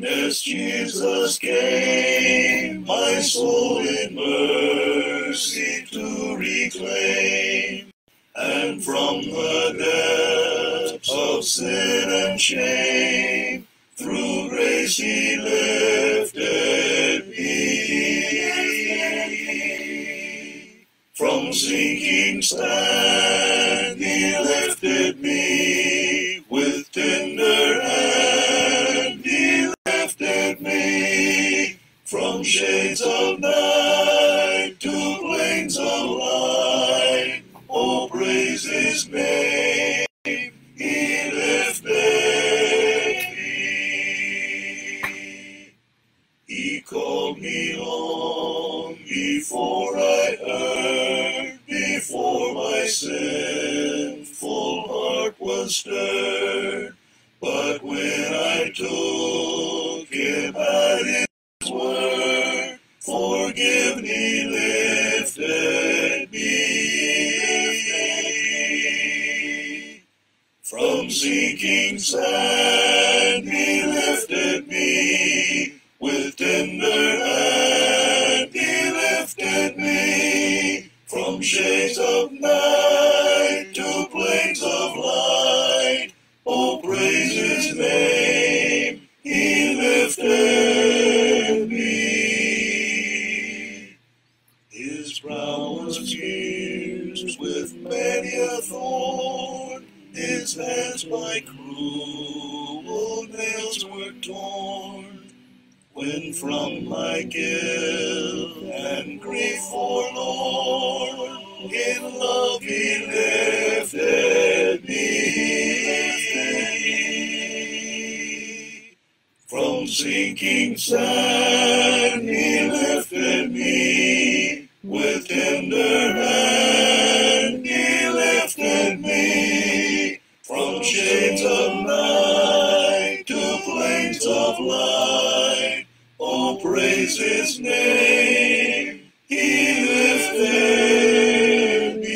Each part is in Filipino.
As Jesus came, my soul in mercy to reclaim, and from the depths of sin and shame, through grace he lifted me. From sinking sand he lifted me, with tender hand he lifted me. From shades of night to plains of light, oh, praise his name, he lifted me. He called me long before I heard, before my sinful heart was stirred. But when I took him at his word, forgiven he lifted me. From sinking sand he lifted me, with tender hand he lifted me. From shades of night to plains of light, oh, praise his name, he lifted me. His brow was pierced with many a thorn, his hands by cruel nails were torn. When from my guilt and grief forlorn, in love he lifted me. From sinking sand he lifted me, with tender hand he lifted me. From shades of night to plains of light, oh, praise his name, he lifted me.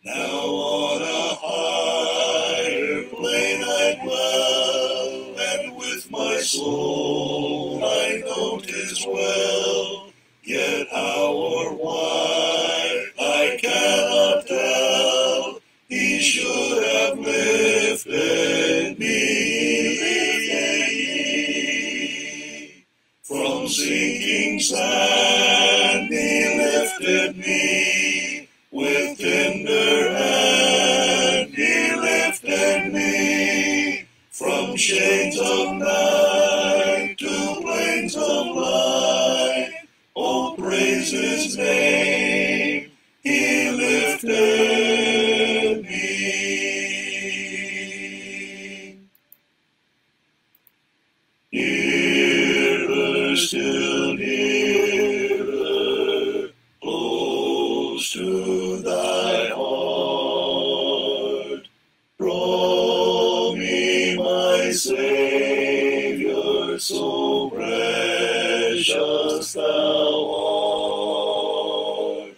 Now on a higher plane I dwell, and with my soul I know 'tis well. Yet how or why I cannot tell, he should have lifted me. From sinking sand he lifted me, with tender hand he lifted me. From shades of night to plains of light, oh, praise his name, he lifted me. Nearer, still nearer, close to thy heart. Draw me, my Savior, so precious thou art.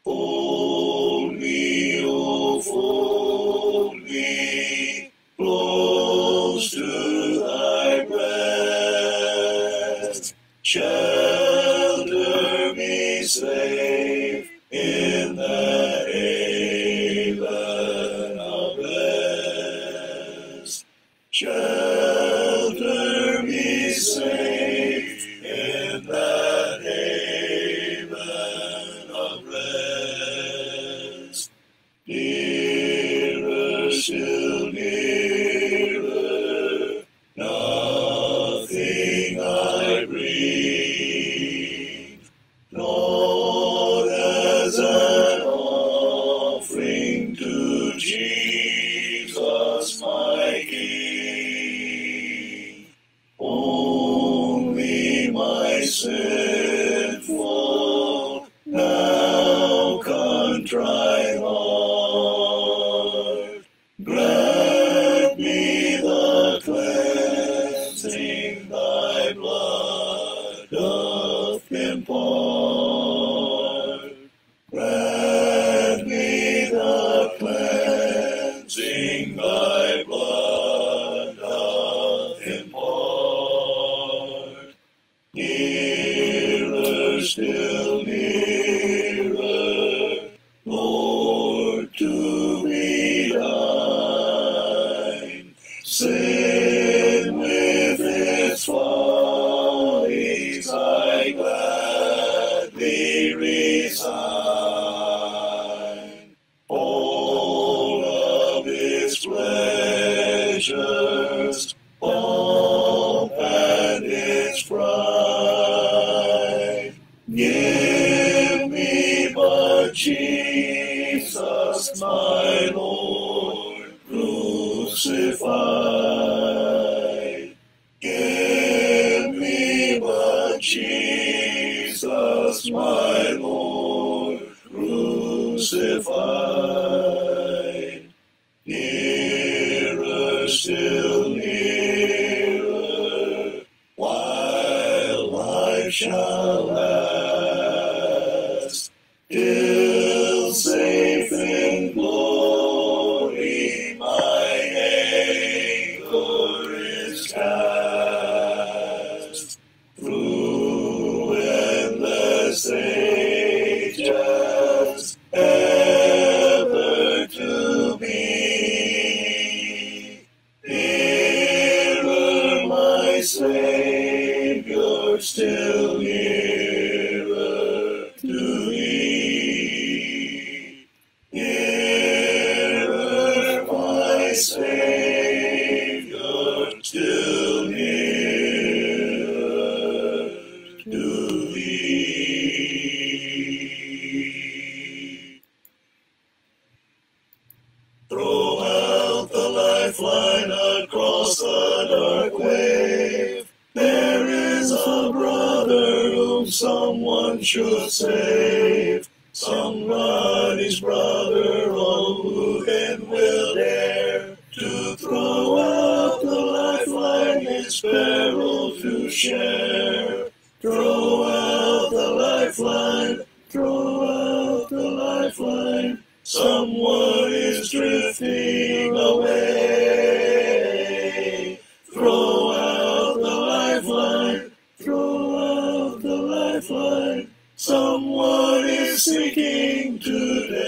Fold me, oh, fold me, close to thy breast. Shelter me safe in that haven of rest. Shelter me safe in that haven of rest. Nearer, still nearer, nothing I bring, not as an offering to Jesus my King. Only my sinful, now contrite heart, grant my Lord crucified. Give me but Jesus, my Lord crucified. Nearer, still nearer, while life shall last, till safe in glory my anchor is cast. Through endless ages, ever to be nearer, my Savior, still nearer to thee. Nearer, my Savior, still nearer to thee. Throw out the lifeline across the dark wave. There is a brother whom someone should save. Somebody's brother, all who can will dare to throw out the lifeline, his peril to share. Throw out the lifeline, throw out the lifeline. Someone is drifting away. Throw out the lifeline, throw out the lifeline. Someone is sinking today.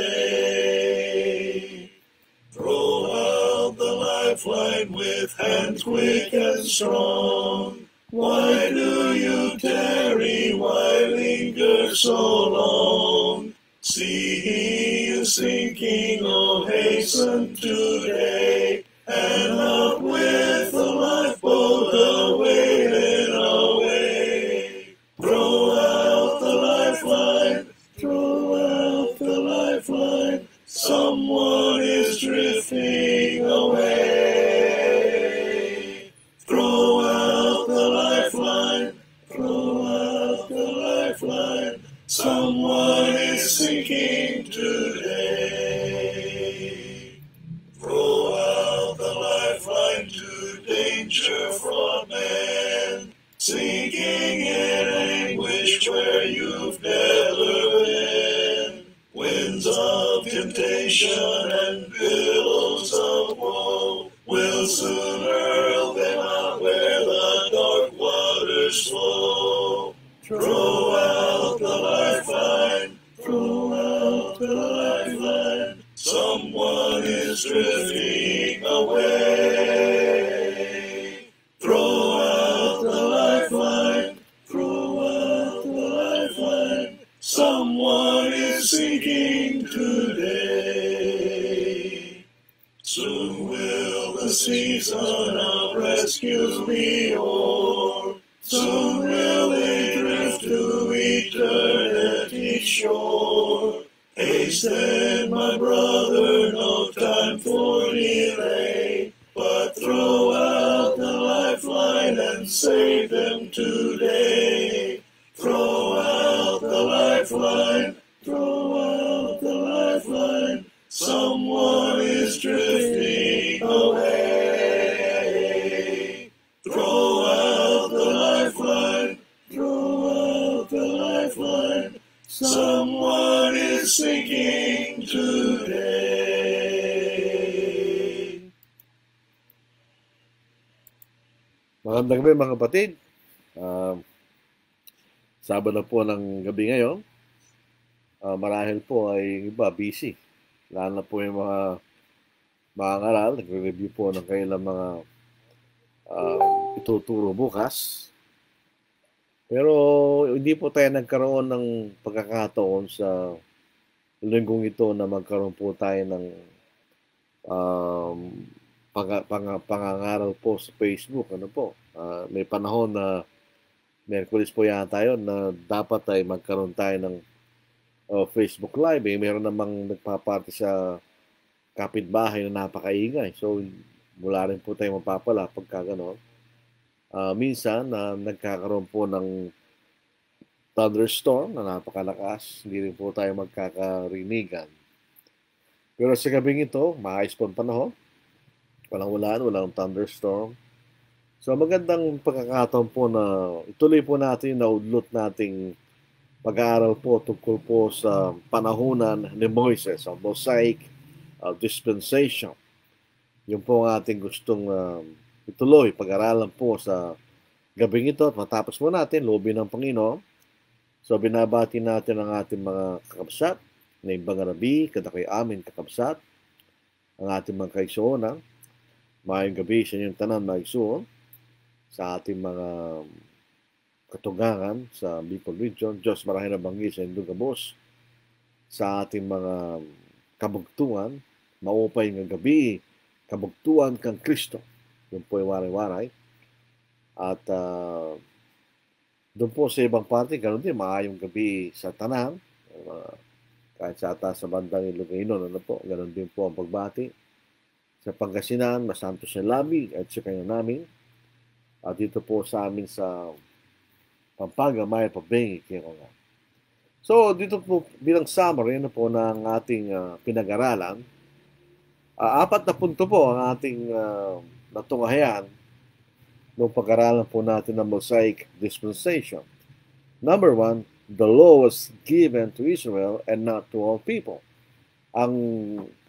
Throw out the lifeline with hands quick and strong. Why do you tarry? Why linger so long? See he is sinking, oh hasten today, and up with the lifeboat away and away. Throw out the lifeline, throw out the lifeline. Someone is drifting away. Throw out the lifeline, throw out the lifeline. Someone is sinking today. Throw out the lifeline to danger from men, sinking in anguish where you've never been. Winds of temptation and billows of woe will soon hurl them out where the dark waters flow. Throw out the lifeline, throw out the lifeline. Someone is drifting away. Throw out the lifeline, throw out the lifeline. Someone is sinking today. Soon will the season of rescue be o'er. Soon will they drift to eternity's shore. Hasten, my brother, no time for delay, but throw out the lifeline and save them today. Throw out the lifeline, throw out the lifeline. Someone is drifting away. Throw out the lifeline, throw out the lifeline. Someone is sinking today. Magandang gabi mga kapatid. Sabado po ng gabi ngayon. Marahil po ay iba busy. Lalo na po yung mga ngaral, nagre-review po ng kailang mga ituturo bukas. Pero hindi po tayo nagkaroon ng pagkakataon sa linggong ito na magkaroon po tayo ng pangangaral po sa Facebook. Ano po? May panahon na Miyerkules po yata yun na dapat ay magkaroon tayo ng Facebook Live. Meron namang nagpaparte sa kapitbahay na napakaingay. So, wala rin po tayo mapapala pagka gano'n. Minsan, nagkakaroon po ng thunderstorm na napakalakas. Hindi rin po tayo magkakarinigan. Pero sa gabing ito, maayos po ang panahon. Walang ulan, walang thunderstorm. So, magandang pagkakataon po na ituloy po natin na udlot nating pag-aaral po tungkol po sa panahunan ni Moises, ang Mosaic dispensation. Yun po ang ating gustong ituloy, pag-aralan po sa gabing ito. At matapos po natin, loobin ng Panginoon. So, binabati natin ang ating mga kakabsat, na ibang Rabi, kadakay amin kakabsat, ang ating mga kaigsuonan. Mayong gabi sa inyong tanan, maigsuon, sa ating mga katugangan sa Bicol Region. Diyos marahin na banggi sa Indugabos, sa ating mga kabugtuan, maupay nga gabi, kabugtuan kang Kristo. Yun po ay waray-waray. At doon po sa ibang parte, ganoon din, maayong gabi sa tanan. Kahit sa ata sa bandang Iloilo, ganoon din po ang pagbati. Sa Pangasinan, masanto sa Labi at sa kanya namin. At dito po sa amin sa Pampanga, Maya, Pabengi, Kironga. So, dito po bilang summary po ng ating pinag-aralan, 4 na punto po ang ating natunghayan nung pag-aralan po natin ng Mosaic dispensation. Number 1, the law was given to Israel and not to all people. Ang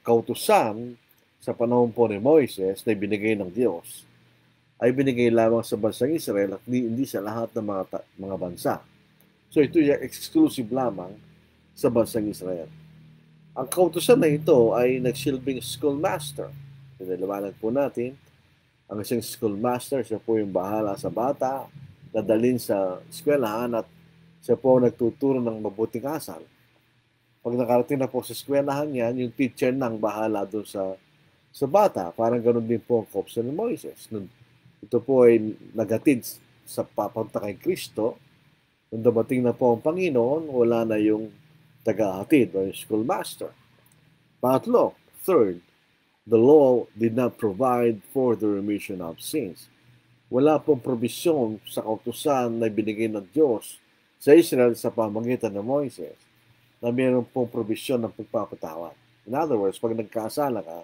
kautusan sa panahon po ni Moises na ibinigay ng Diyos ay binigay lamang sa bansang Israel at hindi sa lahat ng mga bansa. So ito ay exclusive lamang sa bansang Israel. Ang kautusan na ito ay nagsilbing schoolmaster. Pinaliwanag po natin, ang isang schoolmaster, siya po yung bahala sa bata, dadalhin sa eskwelahan at siya po nagtuturo ng mabuting asal. Pag nakarating na po sa eskwelahan yan, yung teacher nang bahala doon sa bata. Parang ganoon din po ang kautusan ni Moises. Ito po ay nagatid sa papunta kay Kristo. Nung dumating na po ang Panginoon, wala na yung tagahatid o yung schoolmaster. Pangatlo, third, the law did not provide for the remission of sins. Wala pong probisyon sa kautusan na binigay ng Diyos sa Israel sa pamamagitan ng Moises na mayroon pong probisyon ng pagpapatawad. In other words, pag nagkasala ka,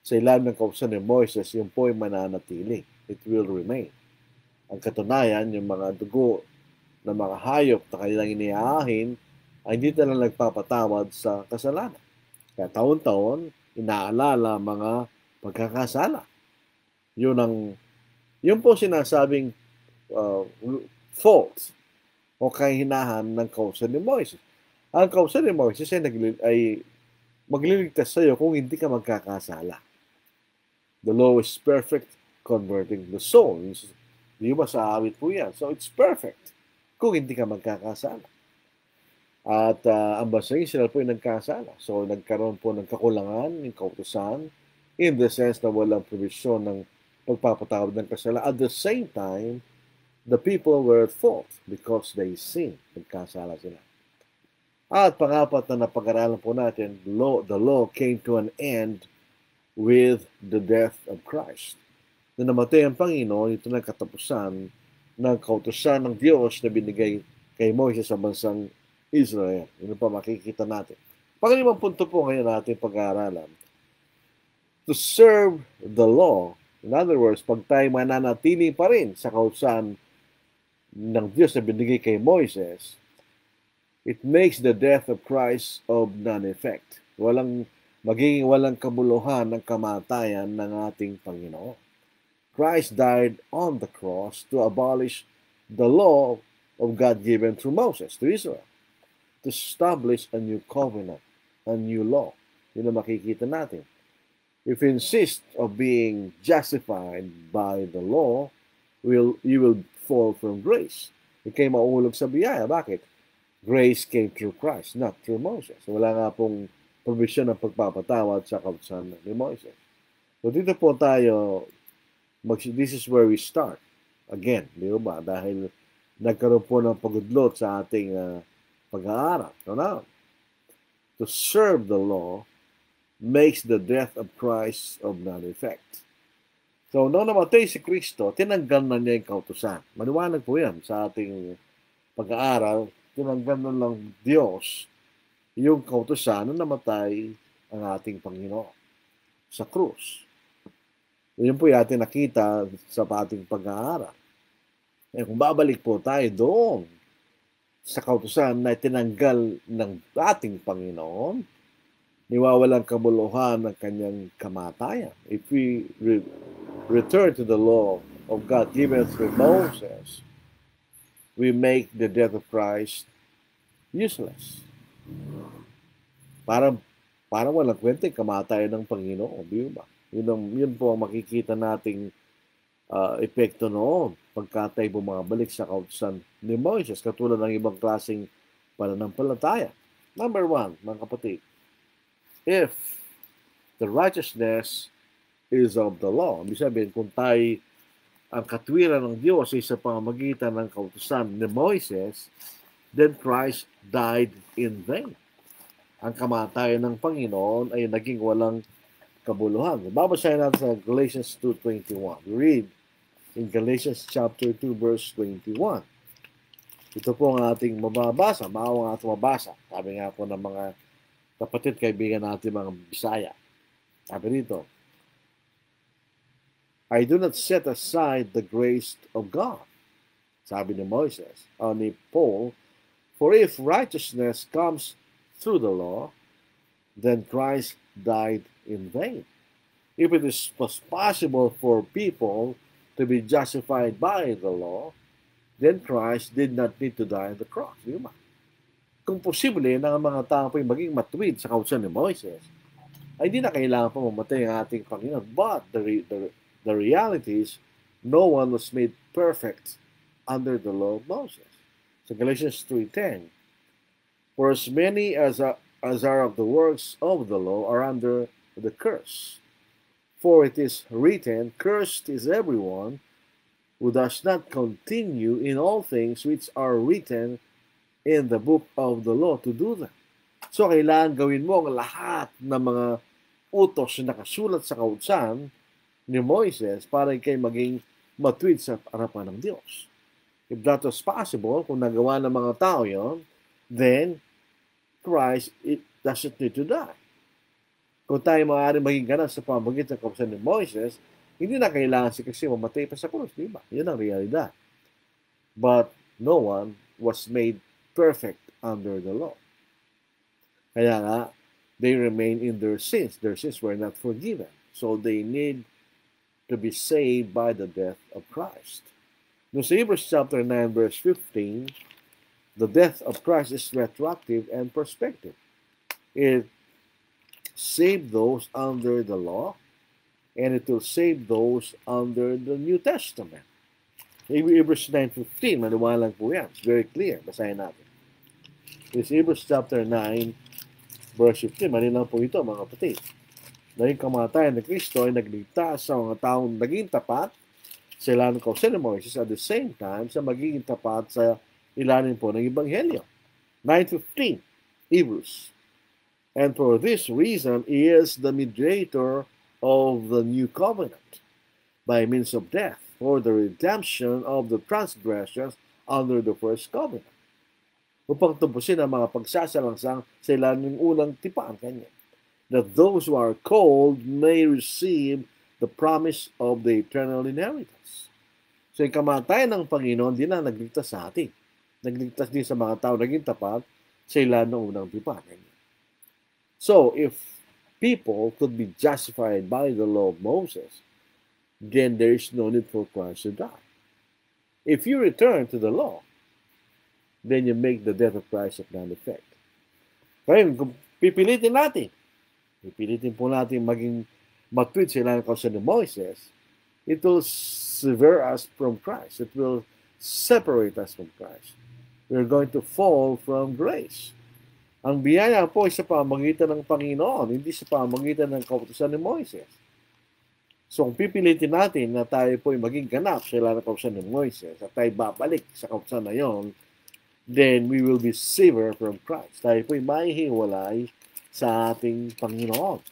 sa ilalim ng kautusan ni Moises, yun po ay mananatili. It will remain. Ang katunayan, yung mga dugo na mga hayop na kanilang iniaahin ay hindi na nagpapatawad sa kasalanan. Kaya taon-taon, inaalala mga pagkakasala. Yun po sinasabing fault o kahinahan ng kautusan ni Moises. Ang kautusan ni Moises ay magliligtas sa iyo kung hindi ka magkakasala. The law is perfect, converting the soul. Di ba sa awit po yan? So it's perfect kung hindi ka magkakasala. At ang bansang Israel po ay nagkasala. So nagkaroon po ng kakulangan ng kautusan in the sense na walang provision ng pagpapatawad ng kasalanan. At the same time, the people were at fault because they sinned. Nagkasala sila. At pangapat na napag-aralan po natin, the law came to an end with the death of Christ. Na namatay ang Panginoon, ito na katapusan ng kautusan ng Diyos na binigay kay Moises sa bansang Israel. Yun pa makikita natin. Pangalimang punto po ngayon natin pag-aaralan. To serve the law, in other words, pag tayo mananatili pa rin sa kautusan ng Diyos na binigay kay Moises, it makes the death of Christ of none effect. Magiging walang kabuluhan ng kamatayan ng ating Panginoon. Christ died on the cross to abolish the law of God given through Moses to Israel, to establish a new covenant, a new law. Yun ang makikita natin. If you insist of being justified by the law, you will fall from grace. Ika'y maulog sa biyaya. Bakit? Grace came through Christ, not through Moses. Wala nga pong provision ng pagpapatawad sa kautusan ni Moises. So dito po tayo, this is where we start. Again, di ba? Dahil nagkaroon po ng pagudlot sa ating pag-aaral. To serve the law makes the death of Christ of none effect. So, nung namatay si Kristo, tinanggal na niya yung kautusan. Maliwanag po yan sa ating pag-aaral. Tinanggal na lang Diyos yung kautusan nung namatay ang ating Panginoon sa krus. Yun po yung ating nakita sa ating pag-aaral. Kung babalik po tayo doon sa kautusan na tinanggal ng ating Panginoon, niwawalang kabuluhan ng kanyang kamatayan. If we return to the law of God given through Moses, we make the death of Christ useless. Para walang kwenta yung kamatayan ng Panginoon. Di ba? Yun po ang makikita nating epekto noon pagka tayo bumabalik sa kautusan ni Moses, katulad ng ibang klaseng pananampalataya. Number 1, mga kapatid, if the righteousness is of the law, ibig sabihin, kung tayo ang katwiran ng Diyos ay sa pamamagitan ng kautusan ni Moises, then Christ died in vain. Ang kamatayan ng Panginoon ay naging walang kabuluhan. Babasahin natin sa Galatians 2:21. We read in Galatians chapter 2 verse 21. Ito po ang ating mababasa, maawang ating mabasa. Sabi nga po ng mga kapatid, kaibigan natin mga Bisaya. Sabi dito, I do not set aside the grace of God, sabi ni Moses, o ni Paul, for if righteousness comes through the law, then Christ died in vain. If it was possible for people to be justified by the law, then Christ did not need to die on the cross. Di ba? Kung posible na ang mga tao po yung maging matuwid sa kautusan ni Moises, ay di na kailangan pa mamatay ang ating Panginoon. But the reality is, no one was made perfect under the law of Moses. So Galatians 3:10, for as many as are of the works of the law are under the curse. For it is written, cursed is everyone who does not continue in all things which are written in the book of the law to do them. So, kailangan gawin mo ang lahat ng mga utos na nakasulat sa kautusan ni Moises para ikay maging matuwid sa harapan ng Diyos. If that was possible, kung nagawa ng mga tao yon, then Christ doesn't need to die. Kung tayo maaaring maging ganap sa pamamagitan ng kautusan ni Moises, hindi na kailangan si Kristo mamatay pa sa krus, di ba? Yun ang realidad. But no one was made perfect under the law. Kaya nga, they remain in their sins. Their sins were not forgiven. So they need to be saved by the death of Christ. No, sa Hebrews chapter 9 verse 15, the death of Christ is retroactive and prospective. It saved those under the law, and it will save those under the New Testament. Hebrews 9:15, maliwanag po yan. It's very clear. Basahin natin. It's Hebrews chapter 9, verse 15. Malilang po ito, mga kapatid. Dahil kamatayan ni Kristo ay nagligtas sa mga taong naging tapat sa ilalim ng kautusan ni Moises, at the same time sa magiging tapat sa ilalim po ng Ebanghelyo. 9:15, Hebrews. And for this reason, he is the mediator of the new covenant by means of death for the redemption of the transgressions under the first covenant. Upang tubusin ang mga pagsasalangsang sa ilalim ng unang tipaan kanya, that those who are called may receive the promise of the eternal inheritance. So, yung kamatayan ng Panginoon, di na nagligtas sa atin. Nagligtas din sa mga tao naging tapat sa ilalim ng unang tipaan kanya. So, if people could be justified by the law of Moses, then there is no need for Christ to die. If you return to the law, then you make the death of Christ of none effect. Kaya kung pipilitin po natin maging matuwid sa ilalim ng kautusan ni Moises, it will sever us from Christ. It will separate us from Christ. We're going to fall from grace. Ang biyaya po ay sa pamamagitan ng Panginoon, hindi sa pamamagitan ng kautusan ni Moises. So, kung pipilitin natin na tayo po ay maging ganap sa ilalim ng kautusan ni Moises at tayo babalik sa kautusan na yon, then we will be severed from Christ. Tayo po ay mahihiwalay sa ating Panginoon.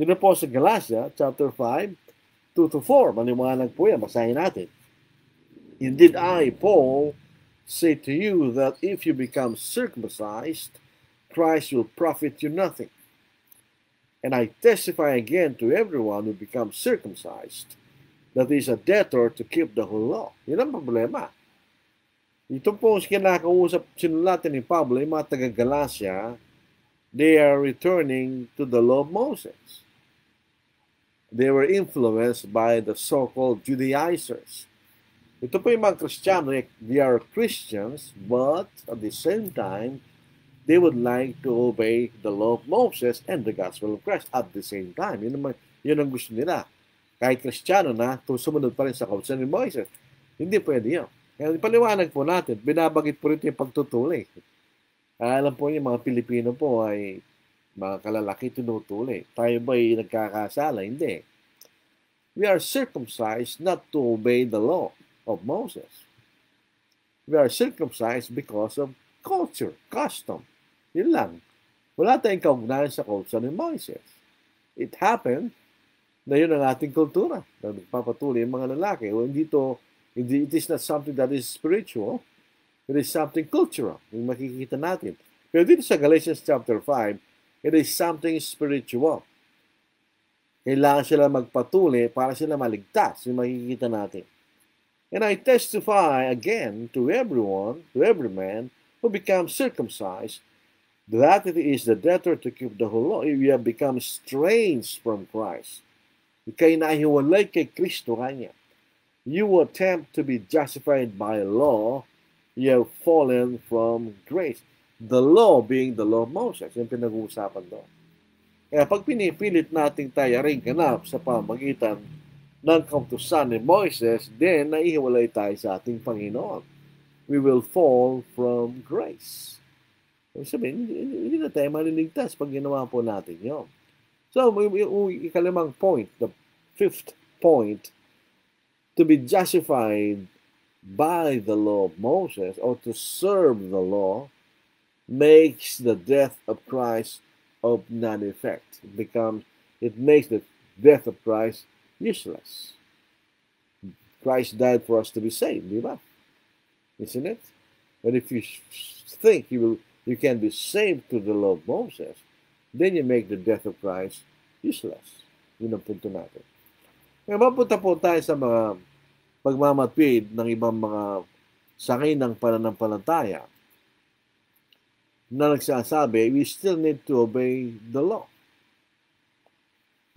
Dito po sa Galatia, chapter 5, 2-4. Maliwanag po yan. Basahin natin. Indeed, I, Paul, say to you that if you become circumcised, Christ will profit you nothing. And I testify again to everyone who becomes circumcised that he is a debtor to keep the whole law. Yun ang problema. Ito po kinakausap, sinulatan ni Pablo, yung mga taga-Galacia, they are returning to the law of Moses. They were influenced by the so-called Judaizers. Ito po yung mga Kristiyano, they are Christians, but at the same time, they would like to obey the law of Moses and the gospel of Christ at the same time. Yun ang gusto nila. Kahit Kristiyano na, sumunod pa rin sa kautusan ni Moses. Hindi pwede yun. Kaya paliwanag po natin, binabagit po rin yung pagtutuli. Alam po niyo, mga Pilipino po ay mga kalalaki tinutuli. Tayo ba ay nagkakasala? Hindi. We are circumcised not to obey the law of Moses. We are circumcised because of culture, custom. Yun lang. Wala tayong kaugnayan sa kautusan ni Moses. It happened na yun ang ating kultura na nagpapatuloy ang mga lalaki. It is not something that is spiritual. It is something cultural. Yung makikita natin. Pero dito sa Galatians chapter 5, it is something spiritual. Kailangan sila magpatuloy para sila maligtas. Yung makikita natin. And I testify again to everyone, to every man who becomes circumcised, that it is the debtor to keep the whole law. You have become estranged from Christ. Ika'y nahiwalay kay Kristo kanya. You attempt to be justified by law, you have fallen from grace. The law being the law of Moses, yung pinag-uusapan doon. Kaya pag pinipilit nating tayo rin ganap sa pamagitan ng kautusan ni Moses, then naihiwalay tayo sa ating Panginoon. We will fall from grace. Sabihin, hindi na tayo maliligtas pag ginawa po natin yun. So, ikalimang point, the fifth point, to be justified by the law of Moses or to serve the law makes the death of Christ of none effect. It makes the death of Christ useless. Christ died for us to be saved, di ba? Isn't it? But if you think you can be saved to the law of Moses, then you make the death of Christ useless. Yun ang punto natin. Kaya mapunta po tayo sa mga pagmamatwid ng ibang mga sangay ng pananampalataya na nagsasabi, we still need to obey the law.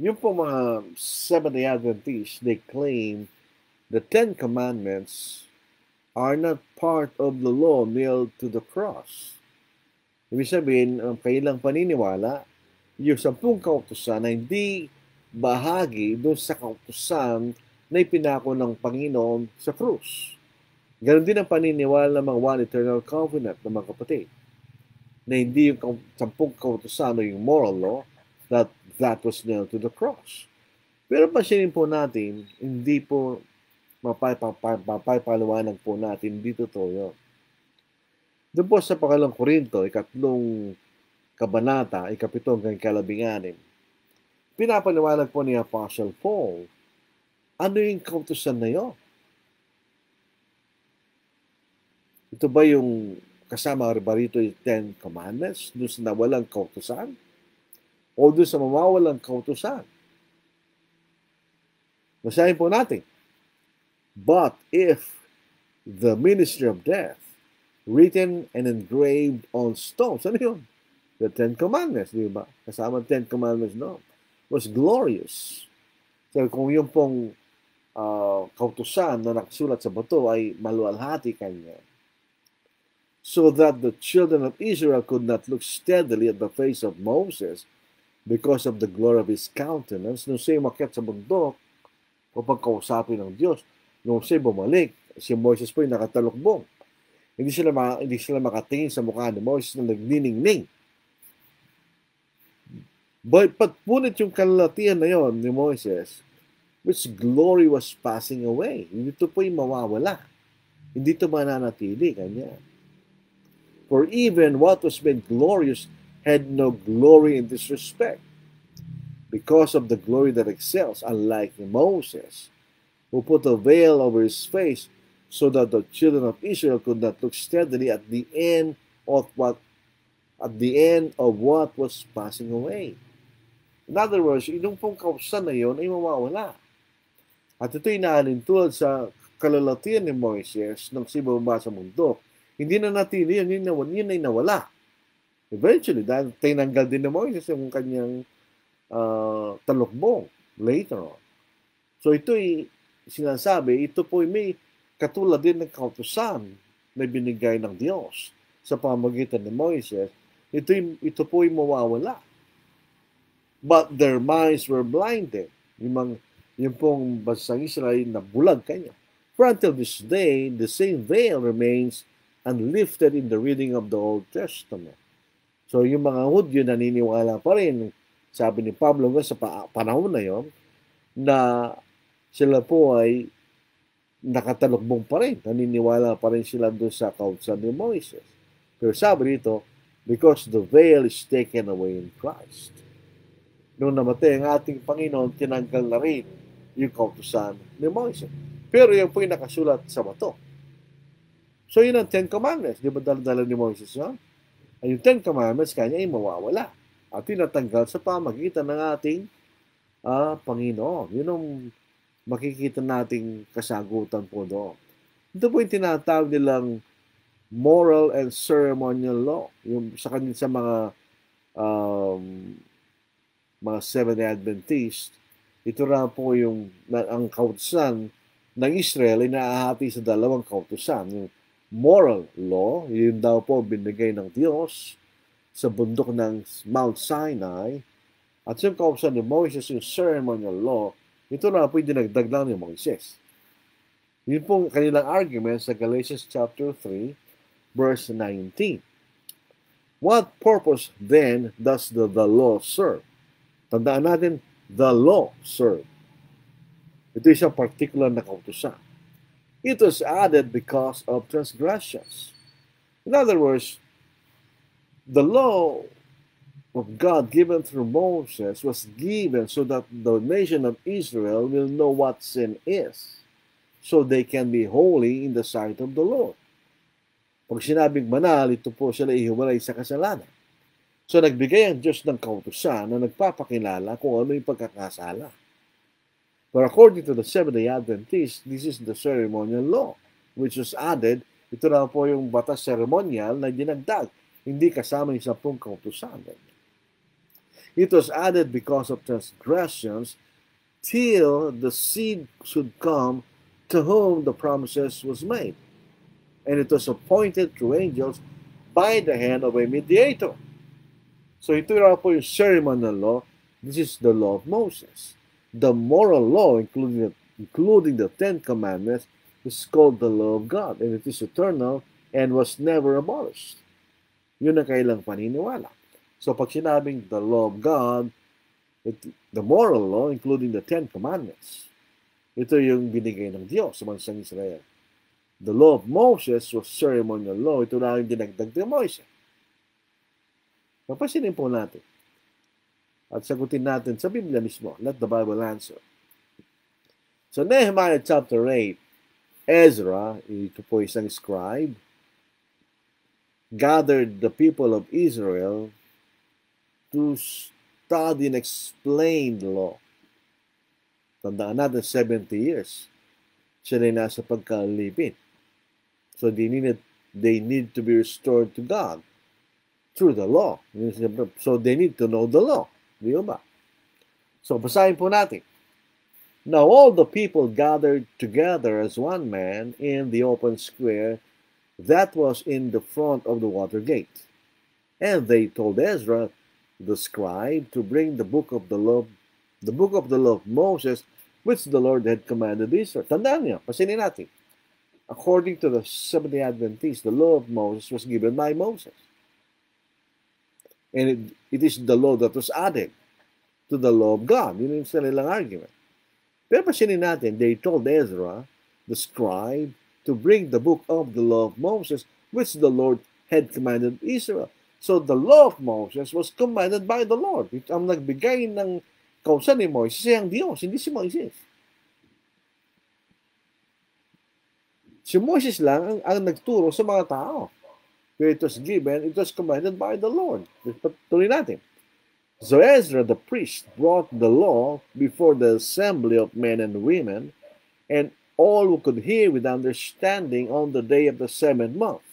Yung po mga Seventh-day Adventists, they claim the Ten Commandments are not part of the law nailed to the cross. Ibig sabihin, ang kailang paniniwala, yung 10 kautusan na hindi bahagi doon sa kautusan na ipinako ng Panginoon sa krus. Ganon din ang paniniwala ng mga One Eternal Covenant ng mga kapatid, na hindi yung 10 kautusan o yung moral law that was nailed to the cross. Pero pansinin po natin, hindi po mapapaliwanag po natin, hindi totoo yun. Doon po sa Pangalang Korinto, 3 kabanata, 7 hanggang 11, pinapaliwanag po ni Apostle Paul, ano yung kautusan na yun? Ito ba yung kasama ba rito yung 10 Commandments, doon sa nawalang kautusan? O doon sa mawawalang kautusan? Basahin po natin. But if the ministry of death, written and engraved on stones, ano yun? The 10 Commandments, di ba? Kasama 10 Commandments doon. Was glorious. So kung yung pong kautusan na nakasulat sa bato ay maluwalhati kanya, so that the children of Israel could not look steadily at the face of Moses because of the glory of his countenance, nung siya umakyat sa bundok upang kausapin ng Diyos, nung siya bumalik, si Moses po ay nakatalukbong. Hindi sila makatingin sa mukha ni Moses na nagniningning. But punit yung kalatian na yon ni Moses, which glory was passing away. Hindi ito po yung mawawala. Hindi ito mananatili kanya. For even what was made glorious had no glory in this respect, because of the glory that excels, unlike Moses, who put a veil over his face so that the children of Israel could not look steadily at the end of what was passing away. In other words, yung pong kausan na yun ay mawawala. At ito'y naalintulad sa kalalatian ni Moises nang sibaba sa mundo. Hindi na natili yun ay nawala. Eventually, dahil tinanggal din ni Moises yung kanyang talukbong later on. So ito'y sinasabi, ito po'y may katulad din ng kautusan na binigay ng Diyos sa pamamagitan ni Moises. Ito po'y mawawala. But their minds were blinded. Yung pong bansang Israel na bulag kanya. For until this day, the same veil remains unlifted in the reading of the Old Testament. So yung mga Hudyo naniniwala pa rin, sabi ni Pablo sa panahon na yon, na sila po ay nakatalukbong pa rin. Naniniwala pa rin sila doon sa kautusan ni Moises. Pero sabi dito, because the veil is taken away in Christ. Nung namatay ang ating Panginoon, tinanggal na rin yung kautusan ni Moises. Pero yung po yung nakasulat sa bato. So yun ang Ten Commandments. Di ba dala ni Moises yun? Yung Ten Commandments kanya ay mawawala. At tinatanggal sa pamagitan ng ating Panginoon. Yun ang makikita nating kasagutan po doon. Ito po yung tinatawag nilang moral and ceremonial law. Yung sa mga Seventh-day Adventist, ito na po yung ang kautusan ng Israel ay naahati sa dalawang kautusan. Yung moral law, yun daw po binigay ng Diyos sa bundok ng Mount Sinai. At yung kautusan ni Moses, yung ceremonial law, ito na po yung dinagdag lang ni Moses. Yun po kanilang argument sa Galatians chapter 3, verse 19. What purpose then does the law serve? Tandaan natin, the law served. Ito isang particular na kautusan. It was added because of transgressions. In other words, the law of God given through Moses was given so that the nation of Israel will know what sin is, so they can be holy in the sight of the Lord. Pag sinabing banal, ito po sila ihiwalay sa kasalanan. So nagbigay ang Diyos ng kautusan na nagpapakilala kung ano yung pagkakasala. But according to the Seventh-day Adventists, this is the ceremonial law, which was added. Ito na po yung batas ceremonial na dinagdag, hindi kasama yung 10 kautusan. It was added because of transgressions till the seed should come to whom the promises was made. And it was appointed through angels by the hand of a mediator. So ito na po yung ceremonial law. This is the law of Moses. The moral law, including the Ten Commandments, is called the law of God. And it is eternal and was never abolished. Yun ang kailang paniniwala. So pag sinabing the law of God, the moral law, including the Ten Commandments, ito yung binigay ng Diyos sa bansang Israel. The law of Moses was ceremonial law. Ito na yung dinagdag ni Moises. Papasinin po natin. At sagutin natin sa Biblia mismo. Let the Bible answer. So Nehemiah chapter 8, Ezra, ito po isang scribe, gathered the people of Israel to study and explain the law. Tandaan natin, 70 years. Sila ay nasa pagkalipin. So they need to be restored to God through the law. So they need to know the law. Di ba? So basahin po natin. Now all the people gathered together as one man in the open square that was in the front of the water gate. And they told Ezra, the scribe, to bring the book of the law of Moses, which the Lord had commanded Israel. Tandaan niyo, pasinin natin. According to the Seventh-day Adventists, the law of Moses was given by Moses. And it is the law that was added to the law of God. Yun yung sanilang argument. Pero pasinin natin, they told Ezra, the scribe, to bring the book of the law of Moses, which the Lord had commanded Israel. So the law of Moses was commanded by the Lord. Ang nagbigay ng kausan ni Moises ay ang Diyos, hindi si Moises. Si Moses lang ang nagturo sa mga tao. Where it was given, it was commanded by the Lord. Tuloy natin. So Ezra the priest brought the law before the assembly of men and women, and all who could hear with understanding on the day of the 7th month.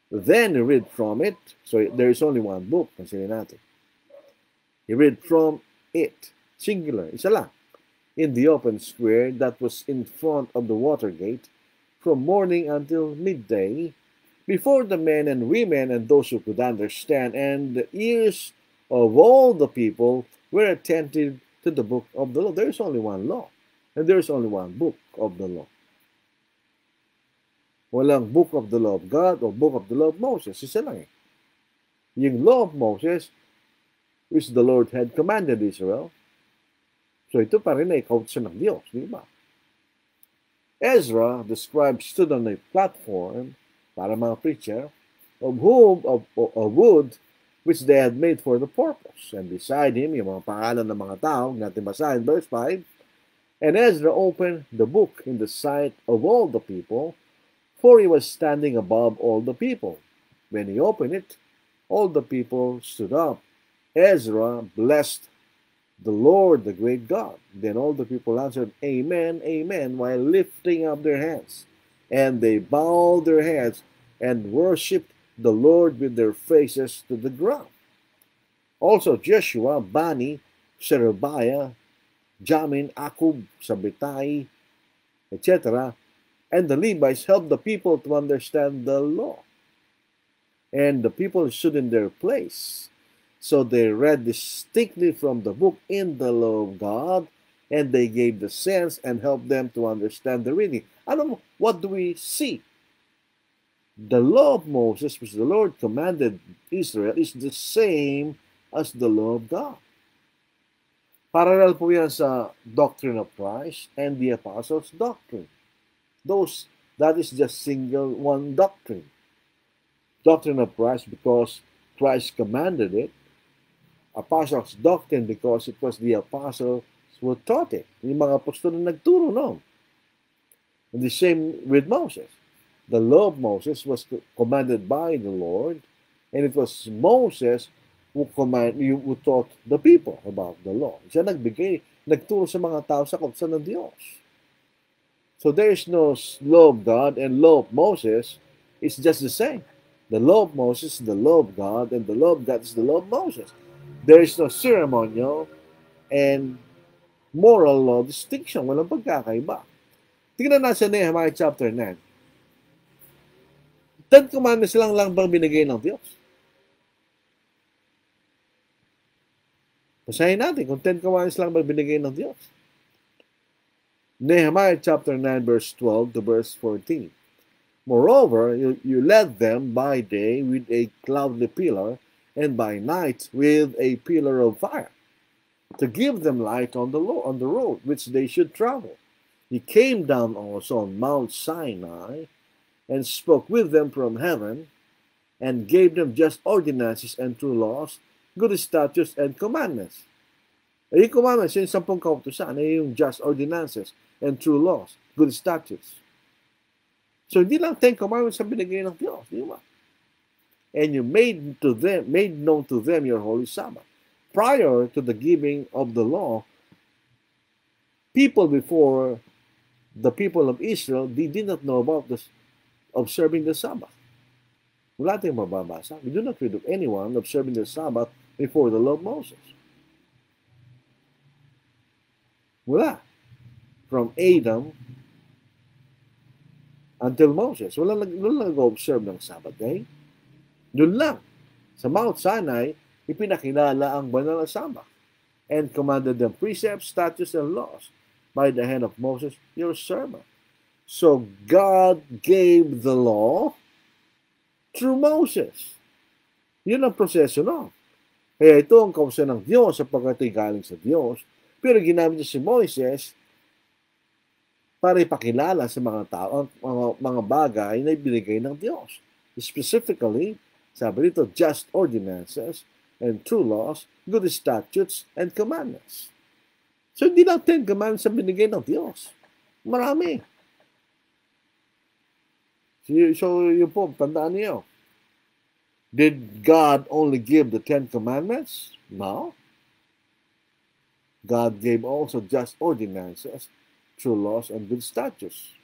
Then he read from it. So there is only one book. Pansin natin. He read from it. Singular. Isa lang. In the open square that was in front of the water gate, from morning until midday, before the men and women and those who could understand, and the ears of all the people were attentive to the book of the law. There is only one law, and there is only one book of the law. Walang book of the law of God o book of the law of Moses. Isa lang eh. Yung law of Moses, which the Lord had commanded Israel. So ito pa rin ay kautusan ng Diyos, di ba? Ezra, the scribe, stood on a platform, para mga preacher, of wood, which they had made for the purpose. And beside him, yung mga pangalan ng mga tao, natin basahin, verse 5, and Ezra opened the book in the sight of all the people, for he was standing above all the people. When he opened it, all the people stood up. Ezra blessed the Lord, the great God. Then all the people answered, Amen, Amen, while lifting up their hands. And they bowed their heads and worshipped the Lord with their faces to the ground. Also Joshua, Bani, Sherebiah, Jamin, Akub, Sabbatai, etc. And the Levites helped the people to understand the law. And the people stood in their place. So they read distinctly from the book in the law of God, and they gave the sense and helped them to understand the reading. What do we see? The law of Moses, which the Lord commanded Israel, is the same as the law of God. Parallel po yan sa doctrine of Christ and the apostles' doctrine. That is just single one doctrine. Doctrine of Christ because Christ commanded it. Apostles' doctrine because it was the apostles who taught it. Yung mga apostol na nagturo noon. And the same with Moses. The law of Moses was commanded by the Lord, and it was Moses who taught the people about the law. Siya nagturo sa mga tao sa kautusan ng Diyos. So there is no law of God and law of Moses. It's just the same. The law of Moses is the law of God, and the law of God is the law of Moses. There is no ceremonial and moral law distinction. Walang pagkakaiba. Tingnan natin sa Nehemiah chapter 9. 10 commandments lang bang binigay ng Diyos? Basahin natin kung 10 commandments lang bang binigay ng Diyos. Nehemiah chapter 9 verse 12 to verse 14. Moreover, you led them by day with a cloudy pillar, and by night with a pillar of fire, to give them light on the road which they should travel. He came down also on Mount Sinai, and spoke with them from heaven, and gave them just ordinances and true laws, good statutes and commandments. Yung commandments, yung 10 kautusan, yung just ordinances and true laws, good statutes. So hindi lang 10 commandments ang binigay ng Diyos, di ba? And you made known to them your holy Sabbath. Prior to the giving of the law, people before the people of Israel, they did not know about observing the Sabbath. Wala tayong mababasa. We do not read of anyone observing the Sabbath before the law of Moses. Wala. From Adam until Moses. Wala nag-observe ng Sabbath day. Doon lang. Sa Mount Sinai, ipinakilala ang banal na Sabbath and commanded them precepts, statutes, and laws by the hand of Moses, your servant. So God gave the law through Moses. Yun ang proseso no. Kaya ito ang kautusan ng Diyos sapagkat galing sa Diyos. Pero ginamit niya si Moises para ipakilala sa mga tao ang mga bagay na ibinigay ng Diyos. Specifically, sabi dito, just ordinances and true laws, good statutes, and commandments. So, hindi lang 10 commandments ang binigay ng Diyos. Marami. So yun po, tandaan niyo. Did God only give the 10 commandments? No. God gave also just ordinances, true laws, and good statutes.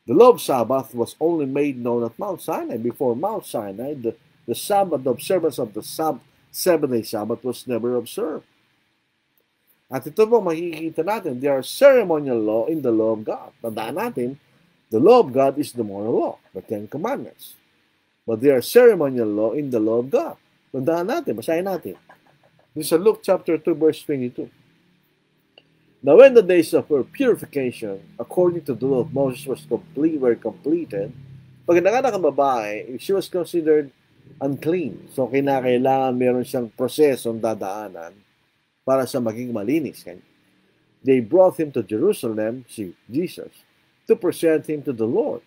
The law of Sabbath was only made known at Mount Sinai. Before Mount Sinai, the Sabbath, the observance of the seven-day Sabbath was never observed. At ito po, makikita natin, there are ceremonial law in the law of God. Tandaan natin, the law of God is the moral law, the 10 commandments. But there are ceremonial law in the law of God. Tandaan natin, basahin natin. This is Luke chapter 2, verse 22. Now when the days of her purification, according to the law of Moses, were completed, pag nanganak ang babae, she was considered unclean. So kinakailangan meron siyang prosesong dadaanan para sa maging malinis. They brought him to Jerusalem, Jesus, to present him to the Lord.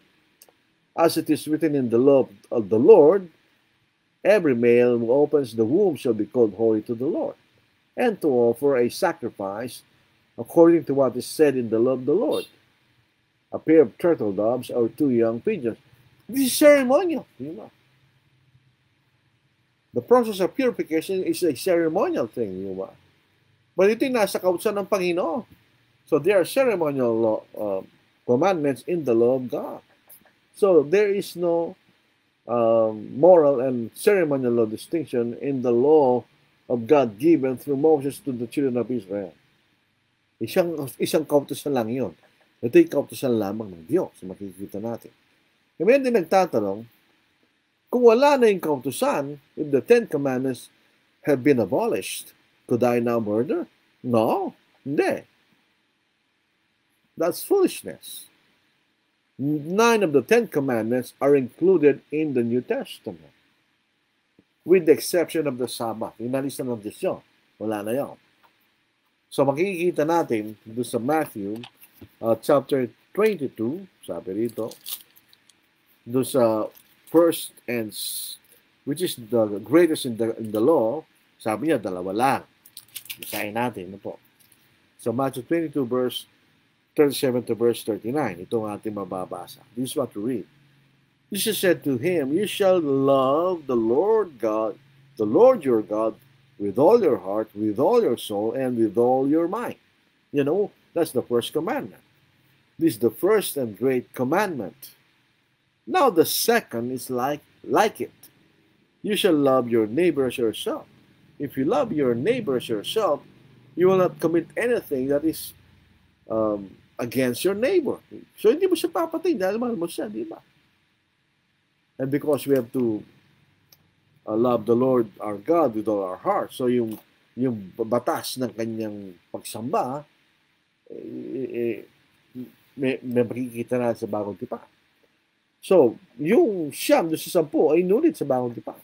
As it is written in the law of the Lord, every male who opens the womb shall be called holy to the Lord, and to offer a sacrifice according to what is said in the law of the Lord, a pair of turtle doves or 2 young pigeons. This is ceremonial. The process of purification is a ceremonial thing. But ito yung nasa kautusan ng Panginoon. So there are ceremonial law, commandments in the law of God. So there is no moral and ceremonial law distinction in the law of God given through Moses to the children of Israel. Isang kautusan lang yun. Ito yung kautusan lamang ng Diyos. Makikita natin. Kaya din nagtatanong, kung wala na yung kautusan, if the 10 commandments have been abolished, could I now murder? No, hindi. That's foolishness. 9 of the 10 commandments are included in the New Testament, with the exception of the Sabbath. Inalisa ng Diyos yun. Wala na yun. So makikita natin doon sa Matthew chapter 22, sabi rito, doon sa first and which is the greatest in the law, sabi niya dalawa lang. Basahin natin po. So Matthew 22 verse 37 to verse 39. Ito ang ating mababasa. This is what we read. Jesus said to him, "You shall love the Lord God, the Lord your God, with all your heart, with all your soul, and with all your mind." That's the first commandment. This is the first and great commandment. Now the second is like it. You shall love your neighbor as yourself. If you love your neighbor as yourself, you will not commit anything that is against your neighbor. So hindi mo siya papatay dahil mahal mo siya, di ba? And because we have to love the Lord our God with all our heart. So yung batas ng kanyang pagsamba, may makikita na sa Bagong Tipan. So, yung siyam doon sa 10 ay nulit sa Bagong Tipan.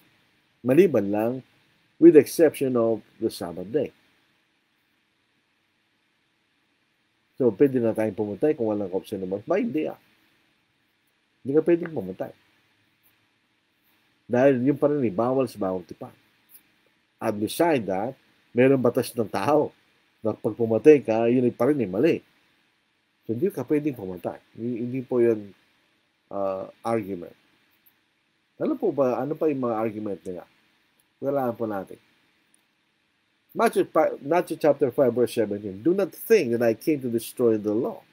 Maliban lang with the exception of the Sabbath day. So, pwede na tayong pumatay kung walang option naman. Ba, hindi Hindi ka pwedeng pumatay. Dahil yung pa rin bawal sa Bagong Tipan. At beside that, mayroong batas ng tao na pag pumatay ka, yun ay pa rin mali. So, hindi ka pwedeng pumatay. Hindi po yan argument. Ano pa yung mga argument nila? Kailangan po natin. Matthew chapter 5 verse 17. Do not think that I came to destroy the law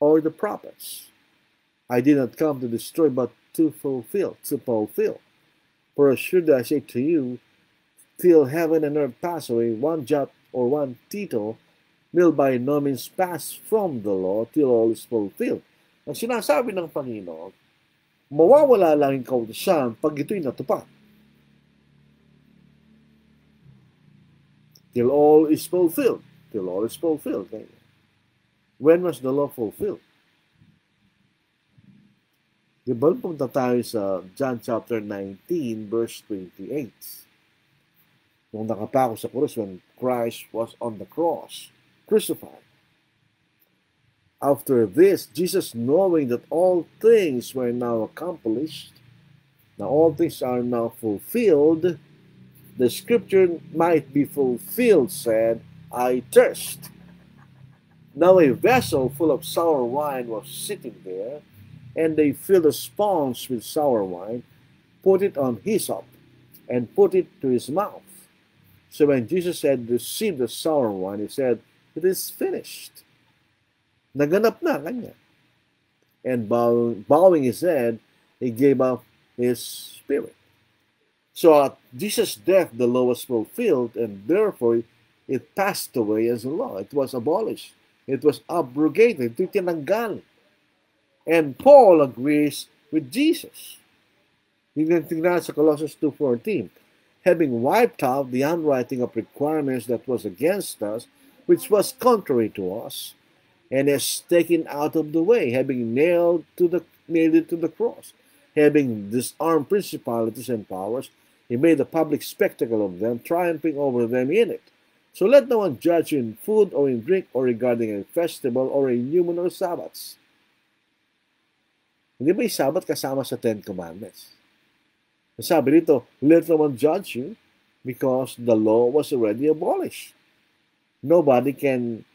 or the prophets. I did not come to destroy but to fulfill. For assuredly I say to you, till heaven and earth pass away, one jot or one tittle will by no means pass from the law till all is fulfilled. Ang sinasabi ng Panginoon, mawawala lang yung kautusan pag ito'y natupad. Till all is fulfilled. Till all is fulfilled. When was the law fulfilled? Di ba punta tayo sa John chapter 19 verse 28. Nung nakapako sa krus when Christ was on the cross, crucified. After this, Jesus, knowing that all things were now accomplished, now all things are now fulfilled, the scripture might be fulfilled, said, I thirst. Now a vessel full of sour wine was sitting there, and they filled a sponge with sour wine, put it on hyssop, and put it to his mouth. So when Jesus had received the sour wine, he said, it is finished. Naganap na kanya. And bowing his head, he gave up his spirit. So at Jesus' death, the law was fulfilled, and therefore it passed away as a law. It was abolished. It was abrogated. Ito tinanggal. And Paul agrees with Jesus. Tingnan sa Colossians 2:14. Having wiped out the handwriting of requirements that was against us, which was contrary to us, and has taken out of the way, having nailed it to the cross, having disarmed principalities and powers, he made a public spectacle of them, triumphing over them in it. So let no one judge you in food or in drink or regarding a festival or a new moon or Sabbaths. Hindi ba yung Sabbath kasama sa Ten Commandments? Sabi dito, let no one judge you because the law was already abolished. Nobody can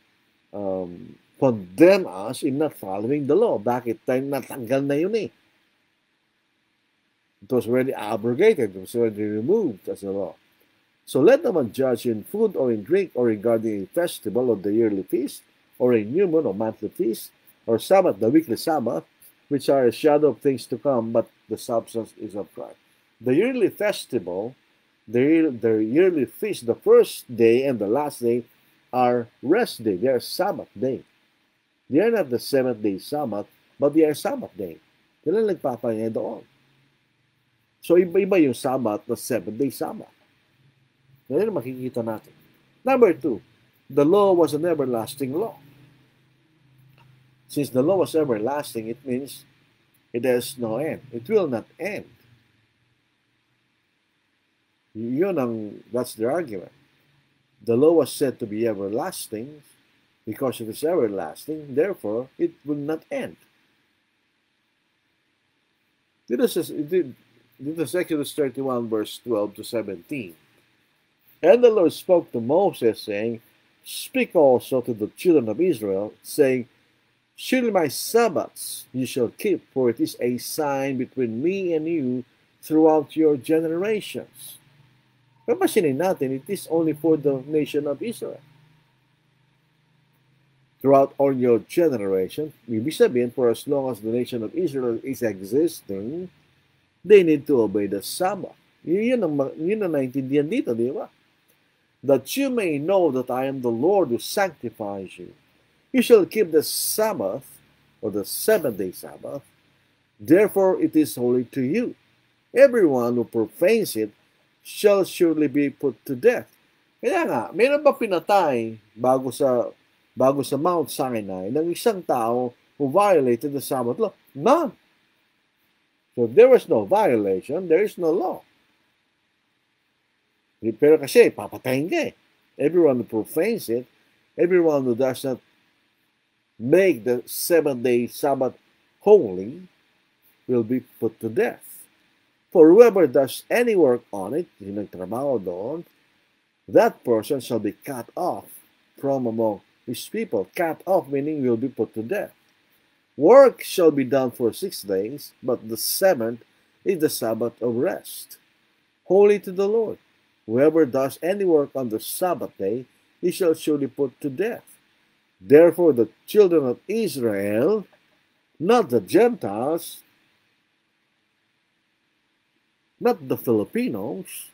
condemn us in not following the law. Bakit? Tayo natanggal na yun eh. It was already abrogated. It was already removed as a law. So let no one judge in food or in drink or regarding a festival or the yearly feast or a new moon or monthly feast or Sabbath, the weekly Sabbath, which are a shadow of things to come, but the substance is of Christ. The yearly festival, the yearly feast, the first day and the last day are rest day. They are Sabbath day. They are not the seventh-day Sabbath, but they are Sabbath day. Kailan nagpapahinga doon? So iba-iba yung Sabbath, the seventh-day Sabbath. Ngayon makikita natin. Number 2, the law was an everlasting law. Since the law was everlasting, it means it has no end. It will not end. That's the argument. The law was said to be everlasting because it is everlasting, therefore it will not end. This is Exodus 31, verse 12 to 17. And the Lord spoke to Moses, saying, speak also to the children of Israel, saying, surely my Sabbaths you shall keep, for it is a sign between me and you throughout your generations. Papansinin natin, it is only for the nation of Israel. Throughout all your generation, ibig sabihin, for as long as the nation of Israel is existing, they need to obey the Sabbath. Yun ang naintindihan dito, di ba? That you may know that I am the Lord who sanctifies you. You shall keep the Sabbath, or the seventh-day Sabbath. Therefore, it is holy to you. Everyone who profanes it shall surely be put to death. Kaya nga, mayroon ba pinatay bago sa Mount Sinai ng isang tao who violated the Sabbath law? None. So if there was no violation, there is no law. Pero kasi, papatayin ka eh. Everyone who profanes it, everyone who does not make the seventh-day Sabbath holy will be put to death. For whoever does any work on it, yung nagtrabaho doon, that person shall be cut off from among his people. Cut off meaning will be put to death. Work shall be done for 6 days, but the seventh is the Sabbath of rest, holy to the Lord. Whoever does any work on the Sabbath day, he shall surely put to death. Therefore the children of Israel, not the Gentiles, not the Filipinos,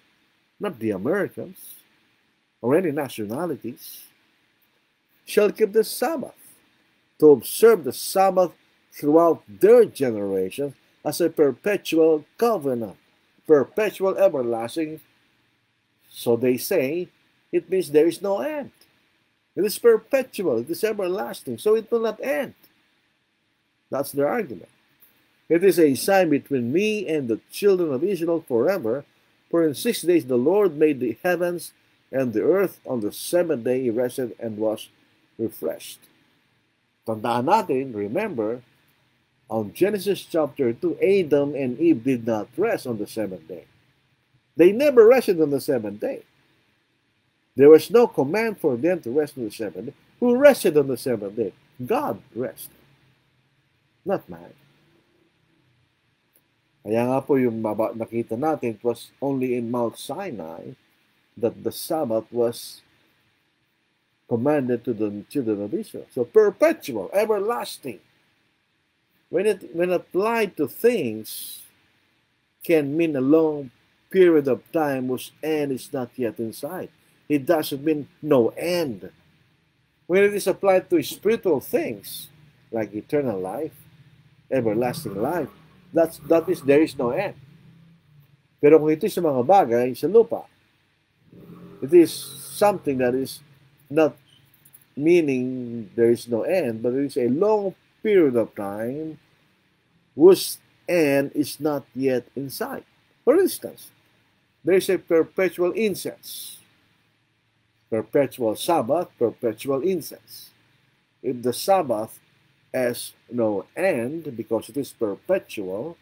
not the Americans, or any nationalities, shall keep the Sabbath, to observe the Sabbath throughout their generations as a perpetual covenant, perpetual everlasting. So they say, it means there is no end. It is perpetual, it is everlasting, so it will not end. That's their argument. It is a sign between me and the children of Israel forever, for in 6 days the Lord made the heavens and the earth. On the seventh day he rested and was refreshed. Tandaan natin, remember, on Genesis chapter 2, Adam and Eve did not rest on the seventh day. They never rested on the seventh day. There was no command for them to rest on the seventh day. Who rested on the seventh day? God rested, not man. Kaya nga po yung nakita natin, it was only in Mount Sinai that the Sabbath was commanded to the children of Israel. So perpetual, everlasting. When applied to things, can mean a long period of time whose end is not yet in sight. It doesn't mean no end. When it is applied to spiritual things, like eternal life, everlasting life, there is no end. Pero kung ito sa mga bagay sa lupa, it is something that is not meaning there is no end, but it is a long period of time whose end is not yet in sight. For instance, there is a perpetual incense, perpetual Sabbath, perpetual incense. If the Sabbath has no end because it is perpetual,